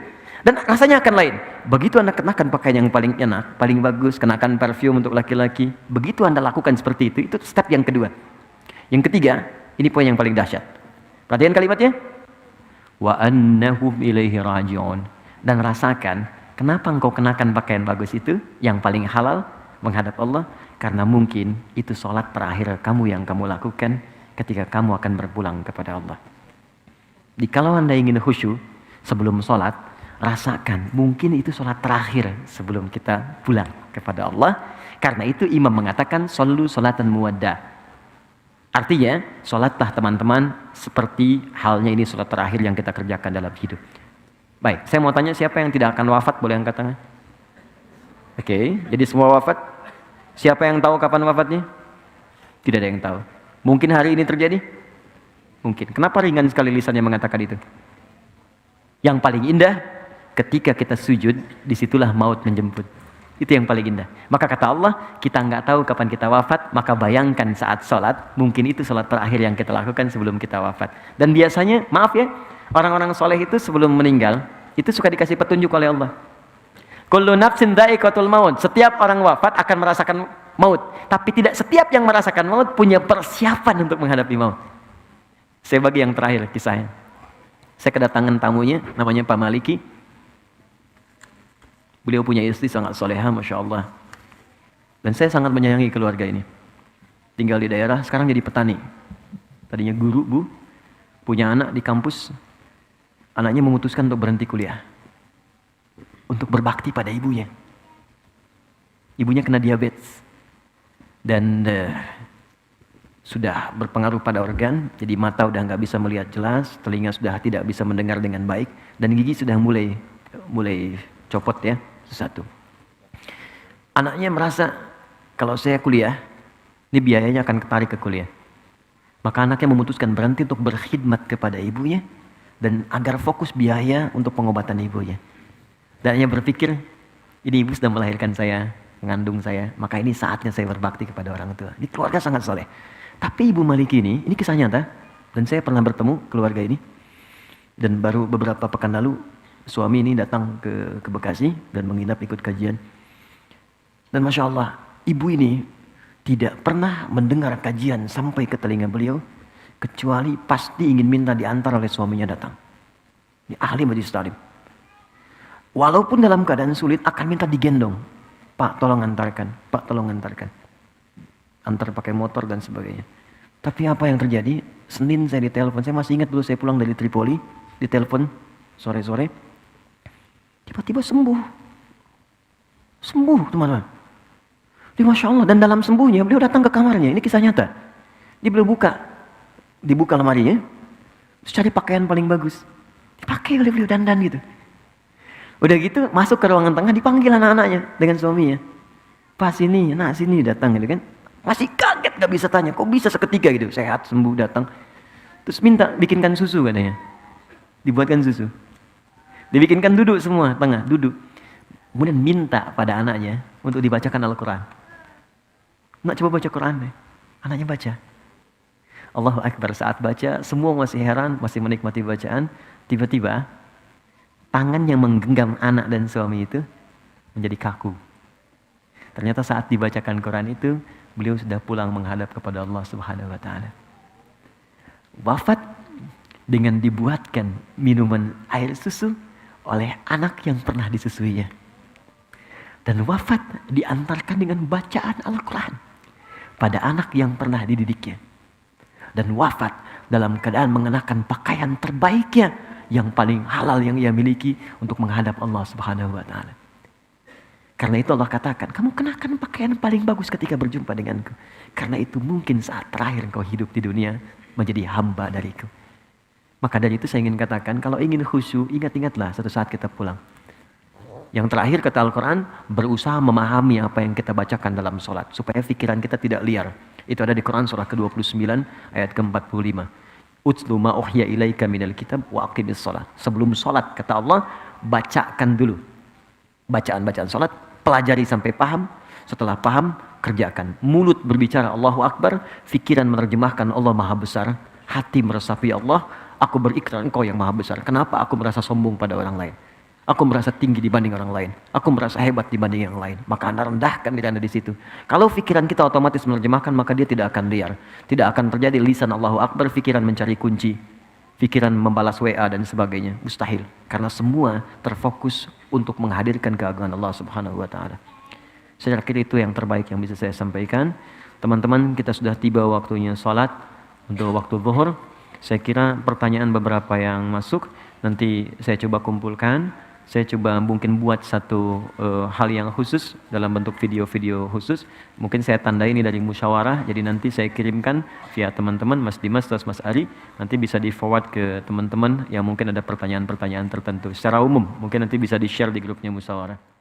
Dan rasanya akan lain. Begitu Anda kenakan pakaian yang paling enak, paling bagus, kenakan parfum untuk laki-laki. Begitu Anda lakukan seperti itu step yang kedua. Yang ketiga, ini poin yang paling dahsyat. Perhatian kalimatnya. Wa annahum ilaihi raji'un. Dan rasakan, kenapa engkau kenakan pakaian bagus itu, yang paling halal, menghadap Allah, karena mungkin itu sholat terakhir kamu yang kamu lakukan ketika kamu akan berpulang kepada Allah. Jadi kalau Anda ingin khusyuk sebelum sholat, rasakan mungkin itu sholat terakhir sebelum kita pulang kepada Allah. Karena itu imam mengatakan shollu sholatan muwadda. Artinya sholatlah teman-teman seperti halnya ini sholat terakhir yang kita kerjakan dalam hidup. Baik, saya mau tanya siapa yang tidak akan wafat, boleh angkat tangan? Oke, jadi semua wafat. Siapa yang tahu kapan wafatnya? Tidak ada yang tahu. Mungkin hari ini terjadi? Mungkin. Kenapa ringan sekali lisannya mengatakan itu? Yang paling indah, ketika kita sujud, disitulah maut menjemput. Itu yang paling indah. Maka kata Allah, kita nggak tahu kapan kita wafat, maka bayangkan saat sholat, mungkin itu sholat terakhir yang kita lakukan sebelum kita wafat. Dan biasanya, maaf ya, orang-orang soleh itu sebelum meninggal, itu suka dikasih petunjuk oleh Allah. Kullu nafsin dha'iqatul maut. Setiap orang wafat akan merasakan maut. Tapi tidak setiap yang merasakan maut punya persiapan untuk menghadapi maut. Saya bagi yang terakhir kisahnya. Saya kedatangan tamunya, namanya Pak Maliki. Beliau punya istri sangat soleha, Masya Allah. Dan saya sangat menyayangi keluarga ini. Tinggal di daerah, sekarang jadi petani. Tadinya guru, Bu. Punya anak di kampus. Anaknya memutuskan untuk berhenti kuliah. Untuk berbakti pada ibunya. Ibunya kena diabetes. Dan sudah berpengaruh pada organ. Jadi mata udah nggak bisa melihat jelas. Telinga sudah tidak bisa mendengar dengan baik. Dan gigi sudah mulai copot ya. Satu. Anaknya merasa kalau saya kuliah, ini biayanya akan ketarik ke kuliah. Maka anaknya memutuskan berhenti untuk berkhidmat kepada ibunya. Dan agar fokus biaya untuk pengobatan ibunya. Dan hanya berpikir, ini ibu sudah melahirkan saya, mengandung saya, maka ini saatnya saya berbakti kepada orang tua. Ini keluarga sangat soleh. Tapi Ibu Maliki ini kisah nyata, dan saya pernah bertemu keluarga ini. Dan baru beberapa pekan lalu, suami ini datang ke Bekasi dan menginap ikut kajian. Dan Masya Allah, ibu ini tidak pernah mendengar kajian sampai ke telinga beliau, kecuali pasti ingin minta diantar oleh suaminya datang. Ini ahli majelis taklim. Walaupun dalam keadaan sulit akan minta digendong. Pak tolong antarkan, Pak tolong antarkan. Antar pakai motor dan sebagainya. Tapi apa yang terjadi? Senin saya ditelepon, saya masih ingat dulu saya pulang dari Tripoli, ditelepon sore-sore. Tiba-tiba sembuh. Sembuh teman-teman. Jadi Masya Allah, dan dalam sembuhnya beliau datang ke kamarnya, ini kisah nyata. Dia beliau dibuka lemarinya, terus cari pakaian paling bagus. Dipakai oleh beliau dandan gitu. Udah gitu masuk ke ruangan tengah, dipanggil anak-anaknya dengan suaminya. Pak sini, nak sini, datang gitu kan. Masih kaget kaget, gak bisa tanya, kok bisa seketika gitu, sehat, sembuh, datang. Terus minta bikinkan susu katanya, dibuatkan susu. Dibikinkan duduk semua, tengah, duduk. Kemudian minta pada anaknya untuk dibacakan Al-Quran. Nak coba baca Quran deh. Anaknya baca. Allahu Akbar, saat baca, semua masih heran, masih menikmati bacaan. Tiba-tiba, tangan yang menggenggam anak dan suami itu menjadi kaku. Ternyata saat dibacakan Quran itu, beliau sudah pulang menghadap kepada Allah Subhanahu wa Ta'ala. Wafat dengan dibuatkan minuman air susu oleh anak yang pernah disusuinya. Dan wafat diantarkan dengan bacaan Al-Quran pada anak yang pernah dididiknya. Dan wafat dalam keadaan mengenakan pakaian terbaiknya yang paling halal yang ia miliki untuk menghadap Allah Subhanahu wa Ta'ala. Karena itu Allah katakan, kamu kenakan pakaian paling bagus ketika berjumpa denganku. Karena itu mungkin saat terakhir engkau hidup di dunia menjadi hamba dariku. Maka dari itu saya ingin katakan, kalau ingin khusyuk, ingat-ingatlah satu saat kita pulang. Yang terakhir kata Al-Quran, berusaha memahami apa yang kita bacakan dalam sholat. Supaya pikiran kita tidak liar. Itu ada di Quran surah ke-29 ayat ke-45. Utslu ma uhya ilaika minal kitab wa aqimis sholat. Sebelum sholat, kata Allah, bacakan dulu. Bacaan-bacaan sholat, pelajari sampai paham. Setelah paham, kerjakan. Mulut berbicara Allahu Akbar, pikiran menerjemahkan Allah Maha Besar, hati meresapi Allah, aku berikrar engkau yang Maha Besar. Kenapa aku merasa sombong pada orang lain? Aku merasa tinggi dibanding orang lain. Aku merasa hebat dibanding yang lain. Maka Anda rendahkan diri Anda di situ. Kalau pikiran kita otomatis menerjemahkan, maka dia tidak akan liar. Tidak akan terjadi lisan Allahu Akbar, pikiran mencari kunci, pikiran membalas WA dan sebagainya. Mustahil. Karena semua terfokus untuk menghadirkan keagungan Allah Subhanahu wa Ta'ala. Saya kira itu yang terbaik yang bisa saya sampaikan. Teman-teman, kita sudah tiba waktunya sholat untuk waktu zuhur. Saya kira pertanyaan beberapa yang masuk nanti saya coba kumpulkan. Saya coba mungkin buat satu hal yang khusus dalam bentuk video-video khusus. Mungkin saya tandai ini dari musyawarah. Jadi nanti saya kirimkan via teman-teman, Mas Dimas atau Mas Ari. Nanti bisa di forward ke teman-teman yang mungkin ada pertanyaan-pertanyaan tertentu. Secara umum, mungkin nanti bisa di share di grupnya musyawarah.